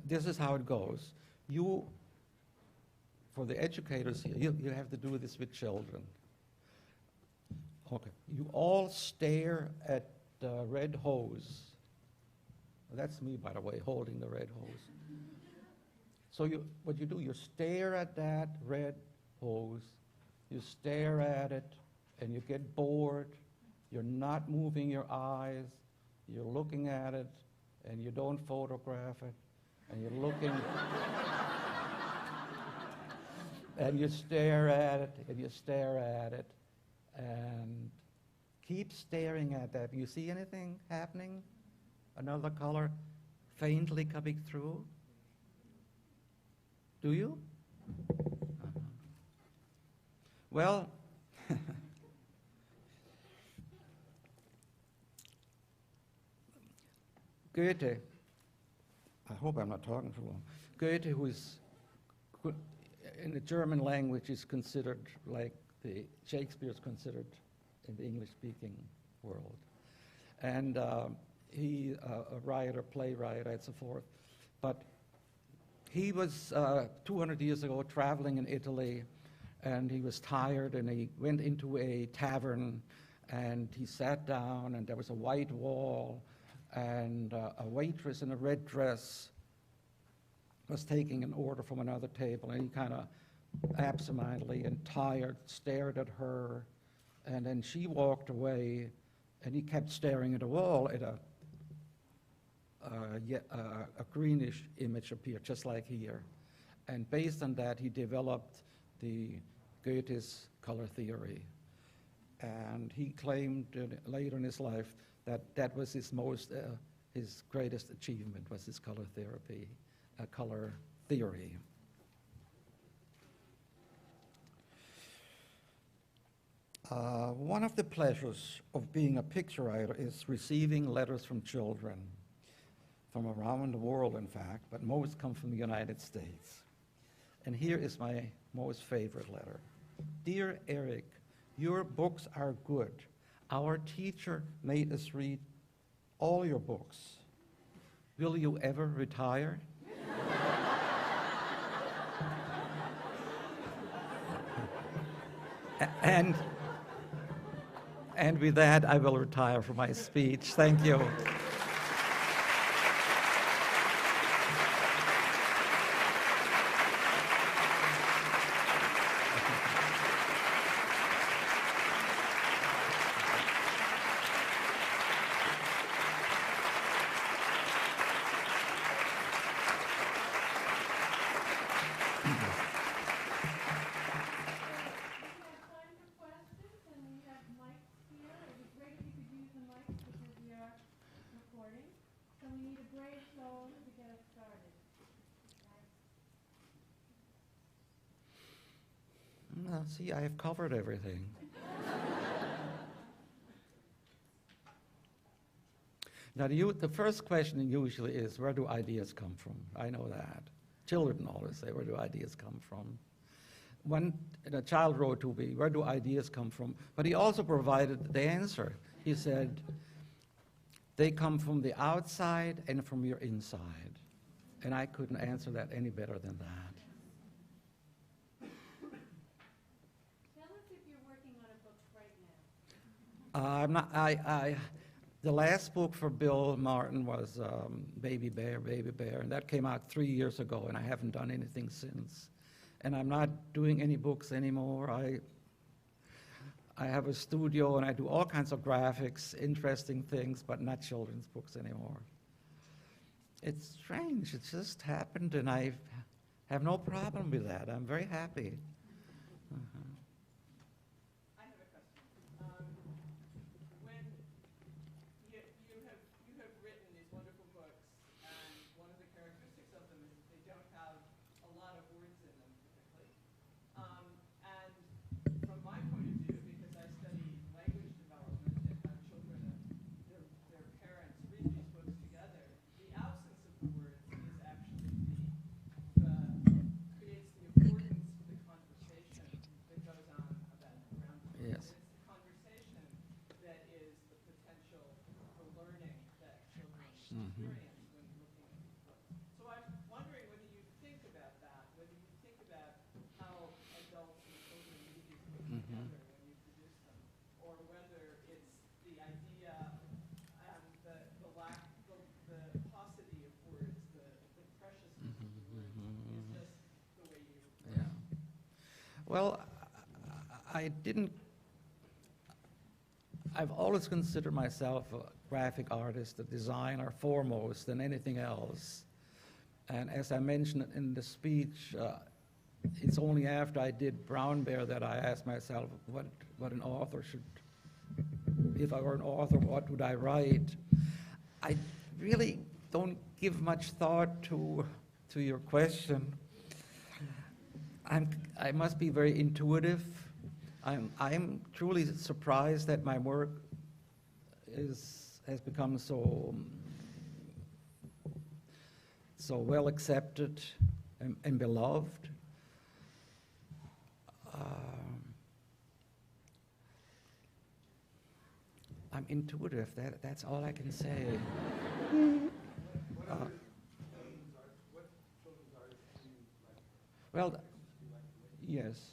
This is how it goes. For the educators here, you have to do this with children. Okay, you all stare at the red hose. That's me, by the way, holding the red hose. So what you do, you stare at that red hose, you stare at it, and you get bored. You're not moving your eyes, you're looking at it, and you don't photograph it, and you're looking... And you stare at it, and you stare at it, and keep staring at that. You see anything happening? Another color faintly coming through? Do you? Well, Goethe, I hope I'm not talking too long. Goethe, who is in the German language, is considered like Shakespeare is considered in the English-speaking world. And he, a writer, playwright, and so forth. But he was 200 years ago traveling in Italy, and he was tired, and he went into a tavern, and he sat down, and there was a white wall, and a waitress in a red dress was taking an order from another table, and he kind of absentmindly and tired stared at her, and then she walked away, and he kept staring at the wall. At a greenish image appeared, just like here, and based on that, he developed the Goethe's color theory, and he claimed later in his life That was his his greatest achievement, was his color therapy, color theory. One of the pleasures of being a picture writer is receiving letters from children, from around the world, in fact, but most come from the United States. And here is my most favorite letter. Dear Eric, your books are good. Our teacher made us read all your books. Will you ever retire? And with that, I will retire from my speech. Thank you. See, I have covered everything. Now, the first question usually is, where do ideas come from? I know that. Children always say, where do ideas come from? One a child wrote to me, where do ideas come from? But he also provided the answer. He said, they come from the outside and from your inside. And I couldn't answer that any better than that. The last book for Bill Martin was Baby Bear, and that came out 3 years ago, and I haven't done anything since. And I'm not doing any books anymore. I have a studio, and I do all kinds of graphics, interesting things, but not children's books anymore. It's strange. It just happened, and I have no problem with that. I'm very happy. Well, I've always considered myself a graphic artist, a designer foremost than anything else. And as I mentioned in the speech, it's only after I did Brown Bear that I asked myself what an author should, if I were an author, what would I write? I really don't give much thought to your question. I must be very intuitive. I'm truly surprised that my work has become so well accepted and beloved. I'm intuitive. That's all I can say. Well, yes.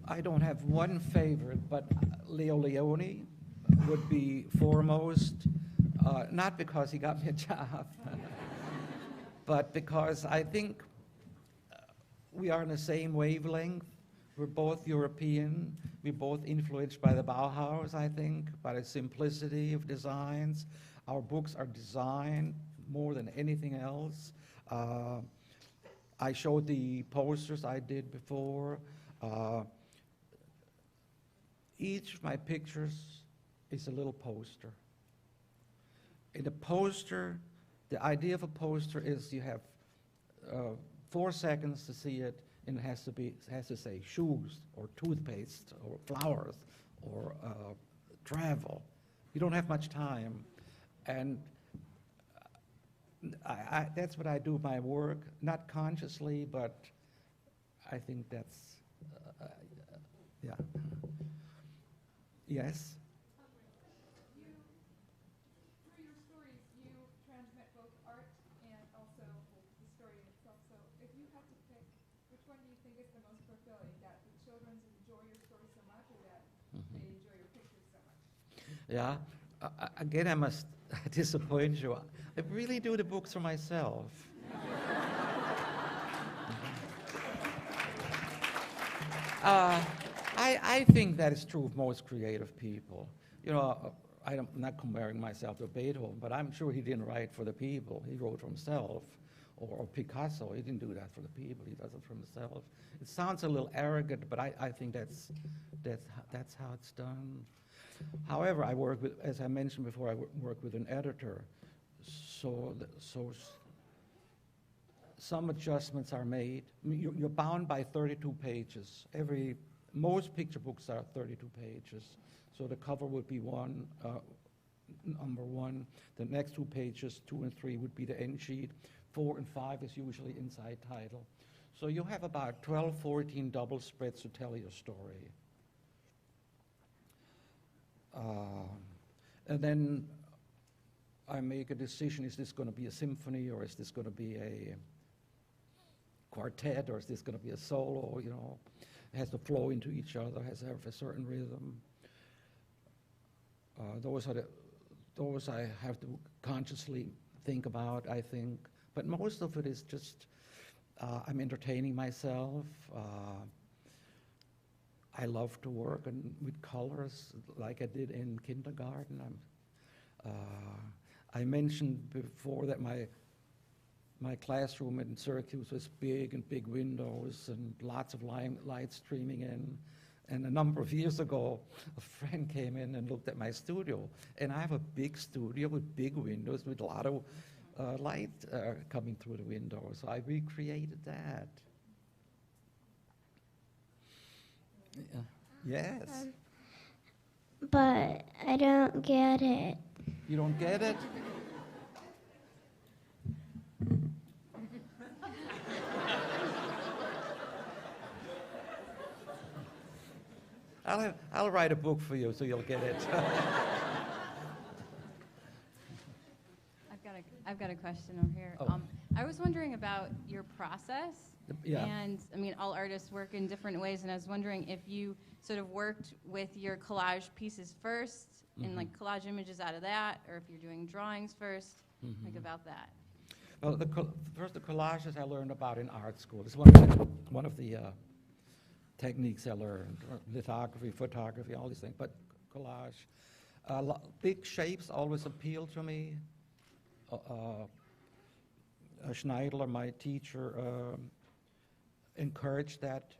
I don't have one favorite, but Leo Leone would be foremost, not because he got me a job, but because I think we are on the same wavelength. We're both European. We're both influenced by the Bauhaus, I think, by the simplicity of designs. Our books are designed more than anything else. I showed the posters I did before. Each of my pictures is a little poster. In a poster, the idea of a poster is you have 4 seconds to see it, and it has to say shoes or toothpaste or flowers or travel. You don't have much time, and that's what I do with my work, not consciously, but I think that's, yeah. Yes? Through your stories, you transmit both art and also the story in itself. So if you had to pick, which one do you think is the most fulfilling? That the children enjoy your story so much, or that they enjoy your pictures so much? Yeah. Again, I must disappoint you. I really do the books for myself. I think that is true of most creative people. You know, I'm not comparing myself to Beethoven, but I'm sure he didn't write for the people. He wrote for himself. Or Picasso, he didn't do that for the people. He does it for himself. It sounds a little arrogant, but I think that's how it's done. However, I work with, as I mentioned before, I work with an editor, so some adjustments are made. I mean, you're bound by 32 pages. Most picture books are 32 pages. So the cover would be number 1. The next 2 pages, 2 and 3, would be the end sheet. 4 and 5 is usually inside title. So you have about 12, 14 double spreads to tell your story. And then I make a decision, is this going to be a symphony, or is this going to be a quartet, or is this going to be a solo, you know? It has to flow into each other, has to have a certain rhythm. Those I have to consciously think about, I think. But most of it is just, I'm entertaining myself. I love to work with colors like I did in kindergarten. I mentioned before that my classroom in Syracuse was big and big windows and lots of light streaming in. And a number of years ago, a friend came in and looked at my studio. And I have a big studio with big windows with a lot of light coming through the window. So I recreated that. Yes. But I don't get it. You don't get it? I'll write a book for you so you'll get it. I've got a question over here. Oh. I was wondering about your process. Yeah. And I mean, all artists work in different ways, and I was wondering if you sort of worked with your collage pieces first and like collage images out of that, or if you're doing drawings first, like about that. Well, first the collages I learned about in art school. It's one of the techniques I learned, lithography, photography, all these things, but collage. Big shapes always appeal to me. Schneidler, my teacher, encouraged that.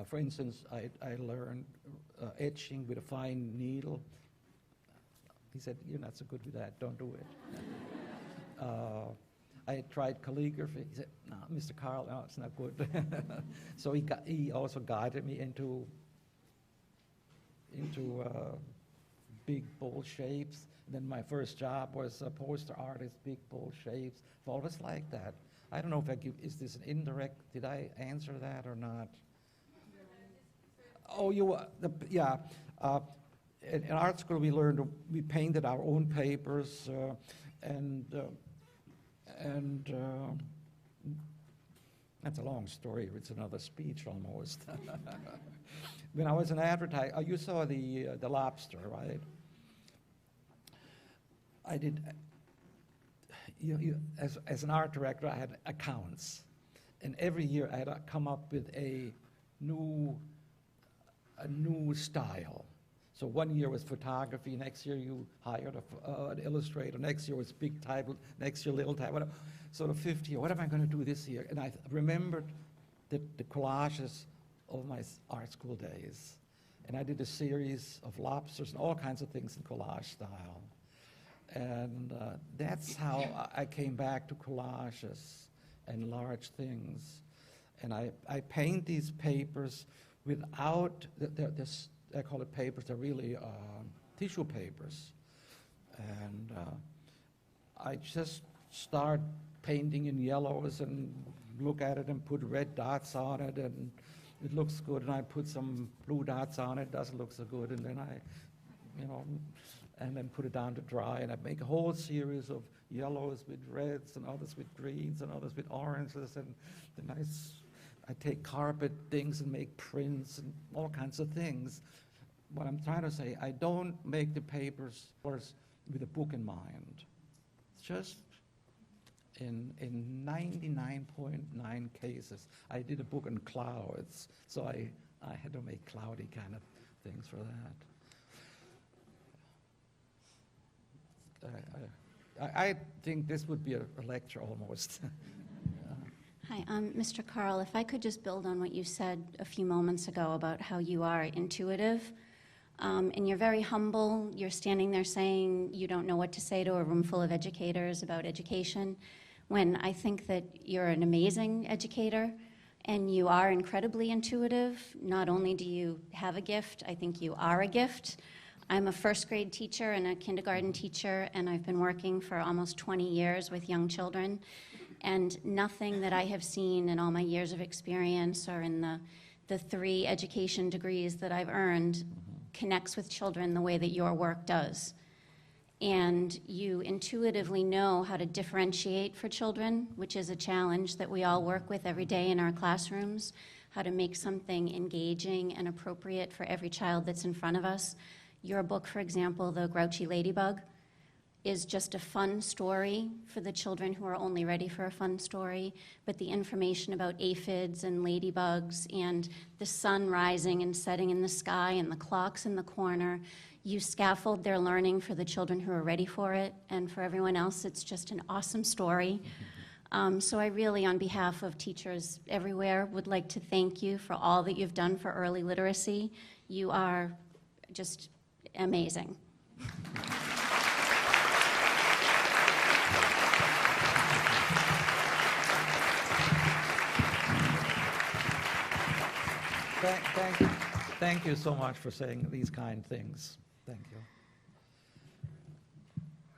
For instance, I learned etching with a fine needle. He said, "You're not so good with that, don't do it." I tried calligraphy. He said, "No, Mr. Carle, no, it's not good." So he also guided me into big, bold shapes. And then my first job was a poster artist, big, bold shapes. I've always liked that. I don't know if is this an indirect, did I answer that or not? Oh, yeah. In art school we painted our own papers and that's a long story. It's another speech almost. When I was an advertiser, you saw the lobster, right? I did. As an art director, I had accounts, and every year I had to come up with a new style. So one year was photography, next year you hired an illustrator, next year was big type, next year little type, whatever. So the fifth year, what am I going to do this year? And I remembered the collages of my art school days. And I did a series of lobsters and all kinds of things in collage style. And that's how I came back to collages and large things. And I paint these papers without, I call it papers, they're really tissue papers. And I just start painting in yellows and look at it and put red dots on it, and it looks good, and I put some blue dots on it, doesn't look so good, and then and then put it down to dry, and I make a whole series of yellows with reds, and others with greens, and others with oranges, and then I take carpet things and make prints and all kinds of things. What I'm trying to say, I don't make the papers with a book in mind. It's just in 99.9 cases, I did a book on clouds, so I had to make cloudy kind of things for that. I think this would be a lecture almost. Hi, Mr. Carle, if I could just build on what you said a few moments ago about how you are intuitive, and you're very humble. You're standing there saying you don't know what to say to a room full of educators about education, when I think that you're an amazing educator and you are incredibly intuitive. Not only do you have a gift, I think you are a gift. I'm a first grade teacher and a kindergarten teacher, and I've been working for almost 20 years with young children. And nothing that I have seen in all my years of experience or in the 3 education degrees that I've earned connects with children the way that your work does. And you intuitively know how to differentiate for children, which is a challenge that we all work with every day in our classrooms, how to make something engaging and appropriate for every child that's in front of us. Your book, for example, The Grouchy Ladybug, is just a fun story for the children who are only ready for a fun story, but the information about aphids and ladybugs and the sun rising and setting in the sky and the clocks in the corner, you scaffold their learning for the children who are ready for it, and for everyone else, it's just an awesome story. So I really, on behalf of teachers everywhere, would like to thank you for all that you've done for early literacy. You are just amazing. Thank you so much for saying these kind things. Thank you.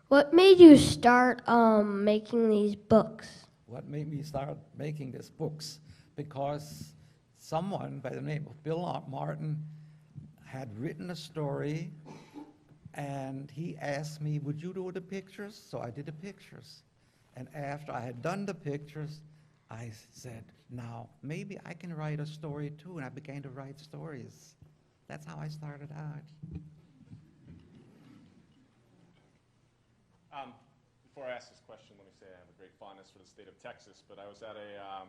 What made you start making these books? What made me start making these books? Because someone by the name of Bill Martin had written a story, and he asked me, would you do the pictures? So I did the pictures. And after I had done the pictures, I said, now, maybe I can write a story too, and I began to write stories. That's how I started out. Before I ask this question, let me say I have a great fondness for the state of Texas, but I was at a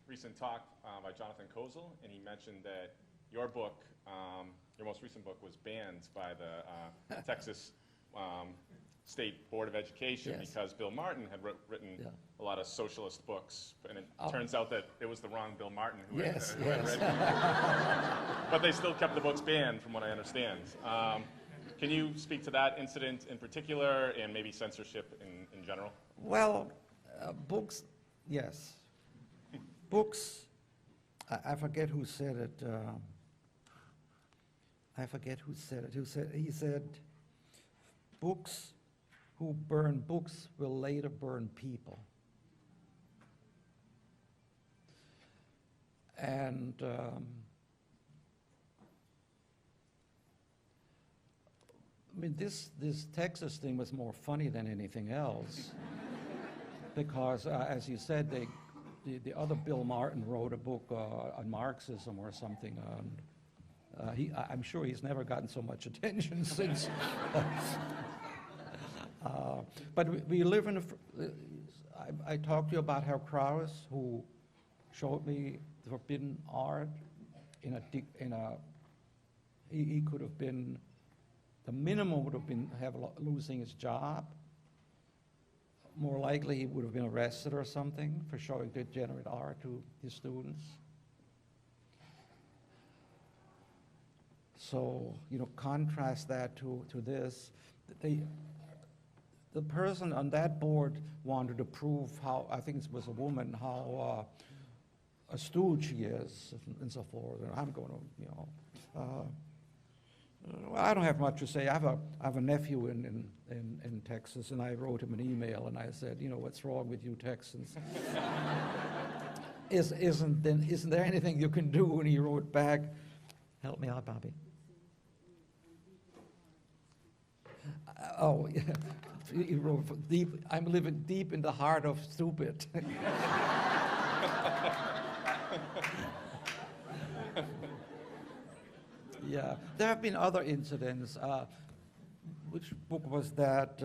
recent talk by Jonathan Kozel, and he mentioned that your book, your most recent book, was banned by the Texas State Board of Education, yes, because Bill Martin had written a lot of socialist books, and it turns out that it was the wrong Bill Martin who had written them. But they still kept the books banned, from what I understand. Can you speak to that incident in particular, and maybe censorship in general? Well, books, yes. Books, I forget who said it. I forget who said it. He said, books who burn books will later burn people. And I mean, this Texas thing was more funny than anything else, because, as you said, the other Bill Martin wrote a book on Marxism or something. I'm sure he's never gotten so much attention since. But we live in I talked to you about Herr Krauss, who showed me the forbidden art he could have been, the minimum would have been losing his job. More likely he would have been arrested or something for showing degenerate art to his students. So, contrast that to this. The person on that board wanted to prove how, I think it was a woman, how astute she is, and so forth. And I'm going to, I don't have much to say. I have a nephew in Texas, and I wrote him an email, and I said, what's wrong with you Texans? Isn't there anything you can do? And he wrote back, help me out, Bobby. Oh, yeah. He wrote, I'm living deep in the heart of stupid. Yeah, there have been other incidents. Which book was that?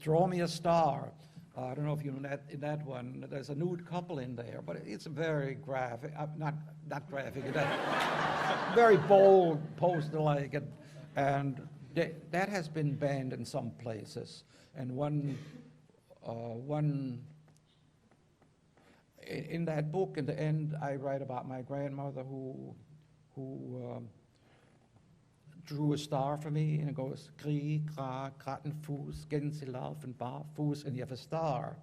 Draw Me a Star. I don't know if you know that. In that one, there's a nude couple in there, but it's very graphic. Not graphic. Very bold, poster-like, and that has been banned in some places. And one in that book, in the end, I write about my grandmother who drew a star for me, and it goes, Kri, Kra, Kraten, Fuß, Gänse laufen, Barfuß, and you have a star.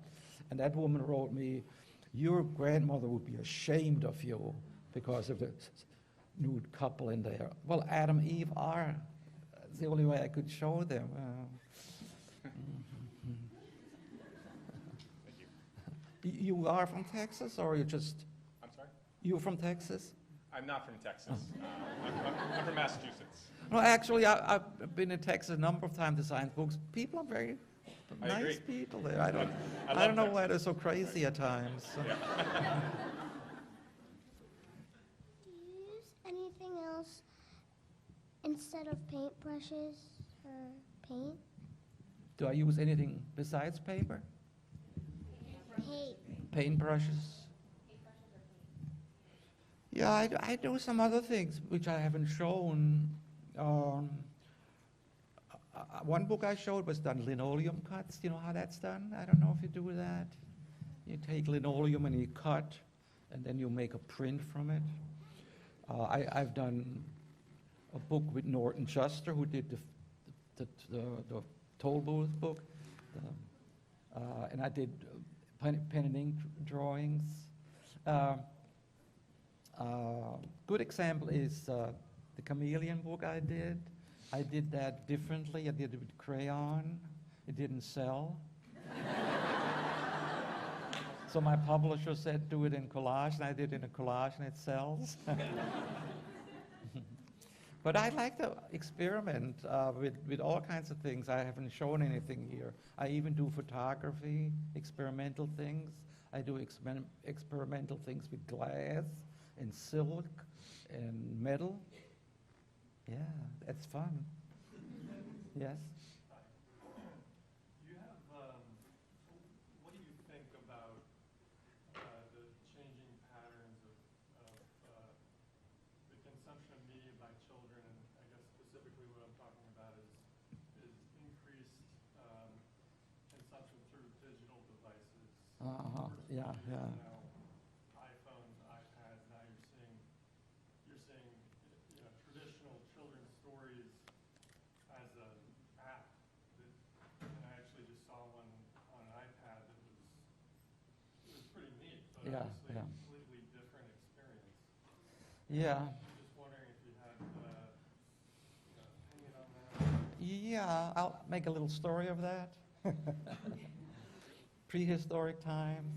And that woman wrote me, your grandmother would be ashamed of you because of the nude couple in there. Well, Adam and Eve are. It's the only way I could show them. You are from Texas, or you just... I'm sorry? You from Texas? I'm not from Texas. I'm from Massachusetts. No, actually, I've been in Texas a number of times to sign books. People are very nice people there. I don't know why they're so crazy at times. So. Yeah. Do you use anything else instead of paintbrushes or paint? Do I use anything besides paper? Paintbrushes? Yeah, I do some other things which I haven't shown. One book I showed was done linoleum cuts. You know how that's done? I don't know if you do that. You take linoleum and you cut, and then you make a print from it. I've done a book with Norton Juster, who did the Toll Booth book, and I did pen and ink drawings. Good example is the chameleon book I did. I did that differently. I did it with crayon. It didn't sell. So my publisher said, do it in collage, and I did it in collage, and it sells. But I like to experiment with all kinds of things. I haven't shown anything here. I even do photography, experimental things. I do experimental things with glass and silk and metal. Yeah, that's fun. Yes? You have, what do you think about the changing patterns of the consumption of media by children? And I guess specifically what I'm talking about is increased consumption through digital devices. Yeah, yeah. iPhones, iPads. Now you're seeing traditional children's stories as an app. And I actually just saw one on an iPad that was pretty neat, but obviously a completely different experience. Yeah. Just wondering if you had opinion on that. Yeah, I'll make a little story of that. Prehistoric times.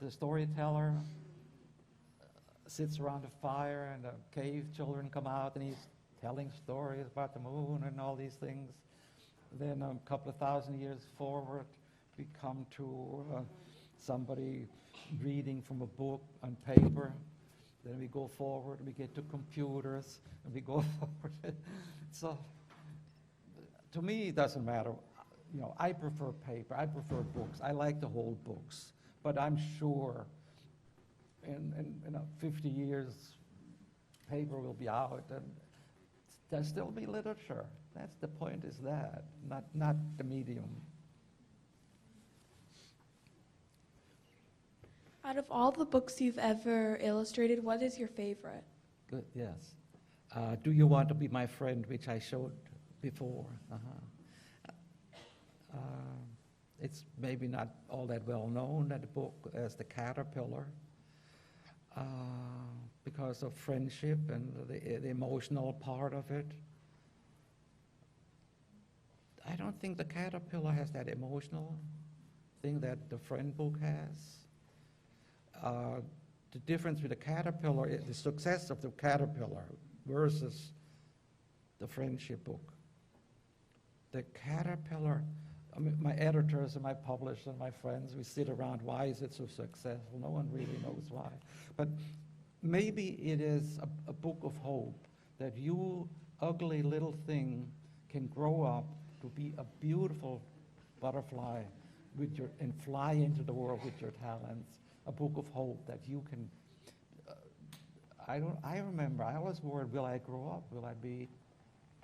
The storyteller sits around a fire, and the cave children come out, and he's telling stories about the moon and all these things. Then a couple of thousand years forward, we come to somebody reading from a book on paper. Then we go forward, we get to computers, and we go forward. So, to me, it doesn't matter. I prefer paper, I prefer books. I like to hold books. But I'm sure in 50 years, paper will be out, and there'll still be literature. That's the point, is that, not the medium. Out of all the books you've ever illustrated, what is your favorite? Good, yes. Do You Want to Be My Friend, which I showed before. It's maybe not all that well known, that book, as The Caterpillar, because of friendship and the emotional part of it. I don't think The Caterpillar has that emotional thing that the friend book has. The difference with The Caterpillar is the success of The Caterpillar versus the friendship book. The Caterpillar, I mean, my editors and my publishers and my friends, we sit around, why is it so successful? No one really knows why. But maybe it is a book of hope, that you, ugly little thing, can grow up to be a beautiful butterfly and fly into the world with your talents. A book of hope that you can, I remember, I was worried, will I grow up? Will I be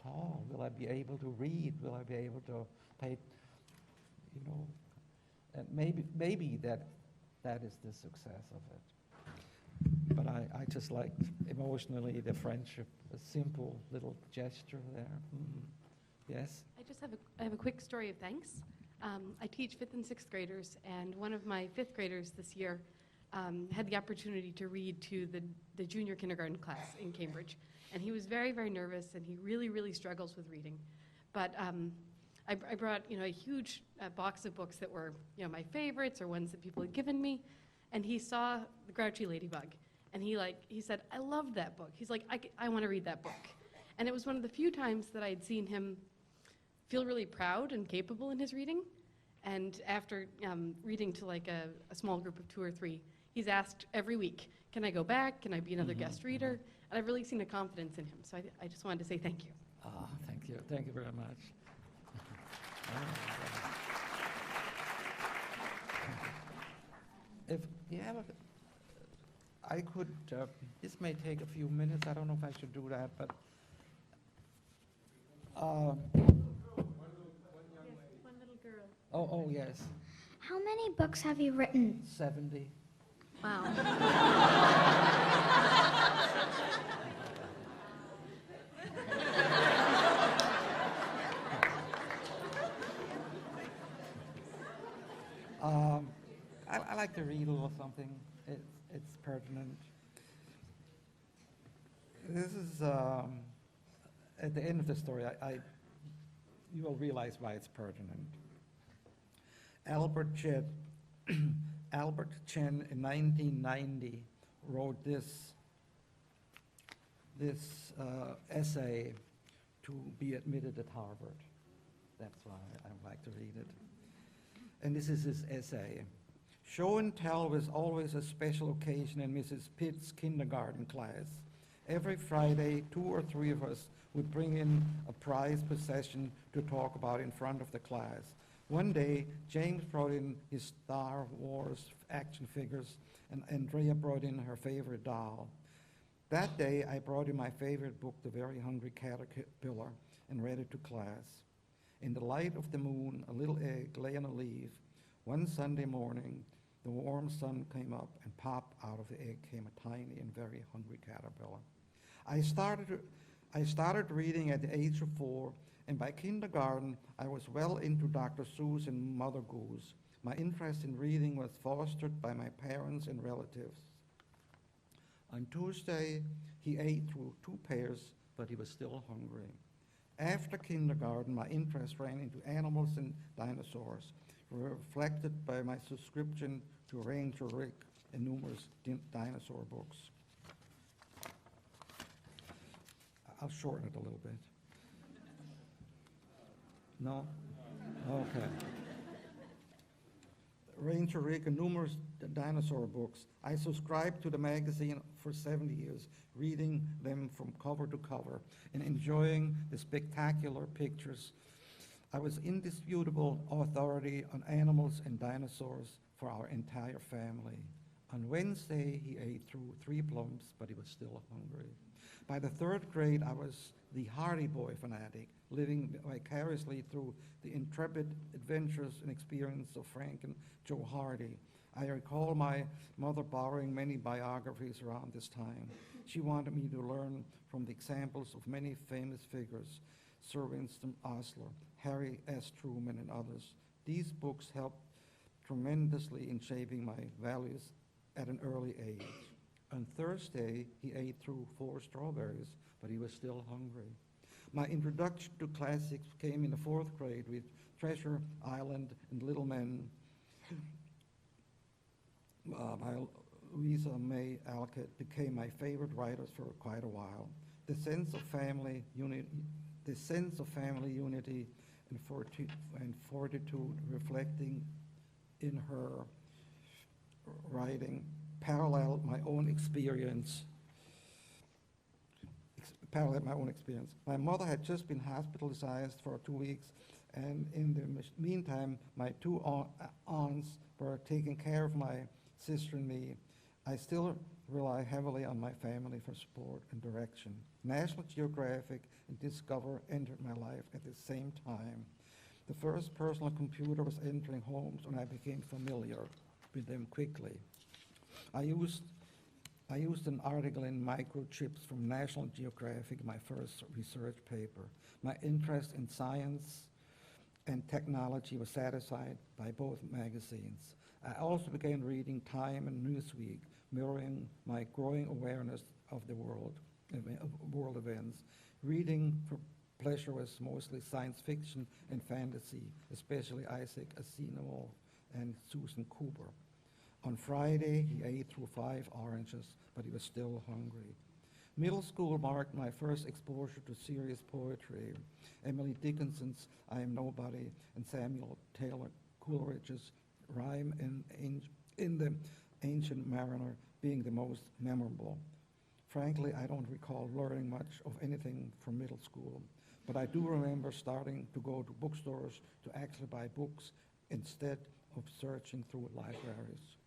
tall? Will I be able to read? Will I be able to pay, and maybe that is the success of it. But I just liked emotionally the friendship, a simple little gesture there. Yes? I have a quick story of thanks. I teach 5th and 6th graders, and one of my 5th graders this year had the opportunity to read to the junior kindergarten class in Cambridge. And he was very, very nervous, and he really, really struggles with reading. But I brought, a huge box of books that were, my favorites or ones that people had given me. And he saw The Grouchy Ladybug, and he said, I loved that book. He's like, I want to read that book. And it was one of the few times that I had seen him feel really proud and capable in his reading. And after reading to like a small group of 2 or 3, he's asked every week, can I go back? Can I be another guest reader? And I've really seen a confidence in him. So I just wanted to say thank you. Thank you. Thank you very much. If you have I could, this may take a few minutes. I don't know if I should do that, but One little girl. oh yes, How many books have you written? 70. Wow. I like to read a little something. It's pertinent. This is at the end of the story. You will realize why it's pertinent. Albert Chen in 1990 wrote this essay to be admitted at Harvard. That's why I like to read it. And this is his essay. Show and tell was always a special occasion in Mrs. Pitt's kindergarten class. Every Friday, 2 or 3 of us would bring in a prized possession to talk about in front of the class. One day, James brought in his Star Wars action figures, and Andrea brought in her favorite doll. That day, I brought in my favorite book, The Very Hungry Caterpillar, and read it to class. In the light of the moon, a little egg lay on a leaf. One Sunday morning, the warm sun came up, and pop out of the egg came a tiny and very hungry caterpillar. I started reading at the age of 4, and by kindergarten, I was well into Dr. Seuss and Mother Goose. My interest in reading was fostered by my parents and relatives. On Tuesday, he ate through 2 pears, but he was still hungry. After kindergarten, my interest ran into animals and dinosaurs, reflected by my subscription to Ranger Rick and numerous dinosaur books. I'll shorten it a little bit. No? Okay. Ranger Rick and numerous dinosaur books. I subscribed to the magazine for 70 years, reading them from cover to cover and enjoying the spectacular pictures. I was indisputable authority on animals and dinosaurs for our entire family. On Wednesday, he ate through 3 plums, but he was still hungry. By the third grade, I was the Hardy Boy fanatic, living vicariously through the intrepid adventures and experience of Frank and Joe Hardy. I recall my mother borrowing many biographies around this time. She wanted me to learn from the examples of many famous figures, Sir Winston Osler, Harry S. Truman, and others. These books helped tremendously in shaping my values at an early age. On Thursday, he ate through 4 strawberries, but he was still hungry. My introduction to classics came in the 4th grade with Treasure Island and Little Men by Louisa May Alcott became my favorite writers for quite a while. The sense of family unity and fortitude reflecting in her writing paralleled my own experience. My mother had just been hospitalized for 2 weeks, and in the meantime, my 2 aunts were taking care of my sister and me. I still rely heavily on my family for support and direction. National Geographic and Discover entered my life at the same time. The first personal computer was entering homes, and I became familiar with them quickly. I used an article in Microchips from National Geographic, my first research paper. My interest in science and technology was satisfied by both magazines. I also began reading Time and Newsweek, mirroring my growing awareness of the world events. Reading for pleasure was mostly science fiction and fantasy, especially Isaac Asimov and Susan Cooper. On Friday, he ate through 5 oranges, but he was still hungry. Middle school marked my first exposure to serious poetry. Emily Dickinson's I Am Nobody and Samuel Taylor Coleridge's Rime in the Ancient Mariner being the most memorable. Frankly, I don't recall learning much of anything from middle school, but I do remember starting to go to bookstores to actually buy books instead of searching through libraries.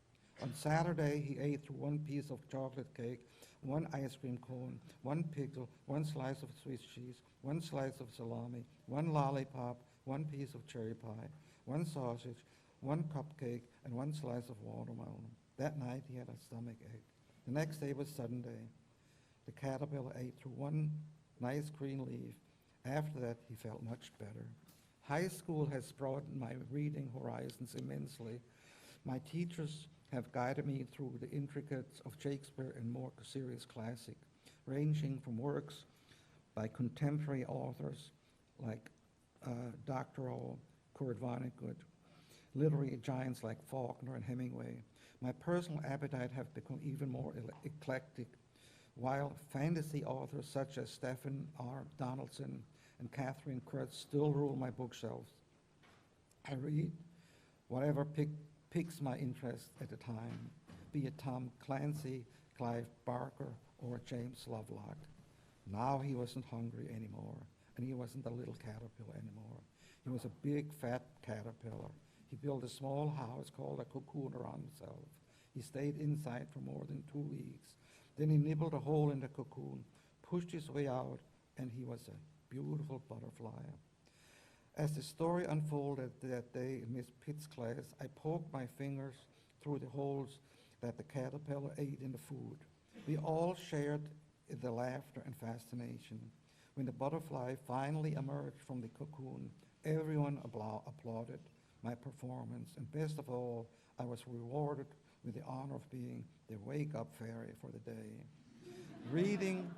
On Saturday, he ate through 1 piece of chocolate cake, 1 ice cream cone, 1 pickle, 1 slice of Swiss cheese, 1 slice of salami, 1 lollipop, 1 piece of cherry pie, 1 sausage, 1 cupcake, and 1 slice of watermelon. That night, he had a stomach ache. The next day was Sunday. The caterpillar ate through 1 nice green leaf. After that, he felt much better. High school has broadened my reading horizons immensely. My teachers have guided me through the intricacies of Shakespeare and more serious classic, ranging from works by contemporary authors like Doctorow, Kurt Vonnegut, literary giants like Faulkner and Hemingway. My personal appetite have become even more eclectic, while fantasy authors such as Stephen R. Donaldson and Catherine Kurtz still rule my bookshelves. I read whatever piques my interest at the time, be it Tom Clancy, Clive Barker, or James Lovelock. Now he wasn't hungry anymore, and he wasn't a little caterpillar anymore. He was a big, fat caterpillar. He built a small house called a cocoon around himself. He stayed inside for more than 2 weeks. Then he nibbled a hole in the cocoon, pushed his way out, and he was a beautiful butterfly. As the story unfolded that day in Miss Pitt's class, I poked my fingers through the holes that the caterpillar ate in the food. We all shared in the laughter and fascination. When the butterfly finally emerged from the cocoon, everyone applauded my performance, and best of all, I was rewarded with the honor of being the wake-up fairy for the day. Reading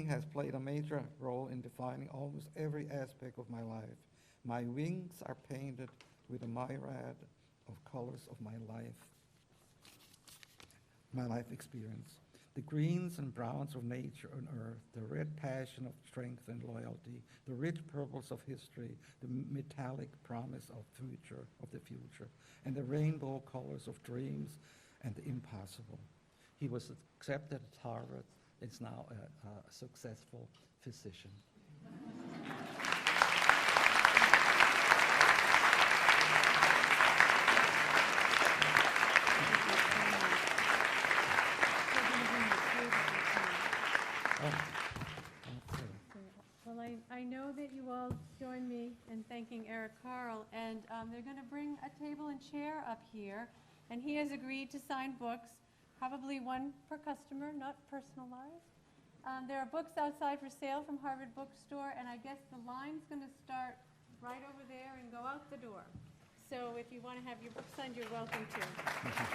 has played a major role in defining almost every aspect of my life. My wings are painted with a myriad of colors of my life experience. The greens and browns of nature and earth, the red passion of strength and loyalty, the rich purples of history, the metallic promise of the future, and the rainbow colors of dreams and the impossible. He was accepted at Harvard. Is now a successful physician. They're going to bring a table and chair up here, and he has agreed to sign books, probably one per customer, not personalized. There are books outside for sale from Harvard Bookstore, and I guess the line's going to start right over there and go out the door. So if you want to have your book signed, you're welcome to.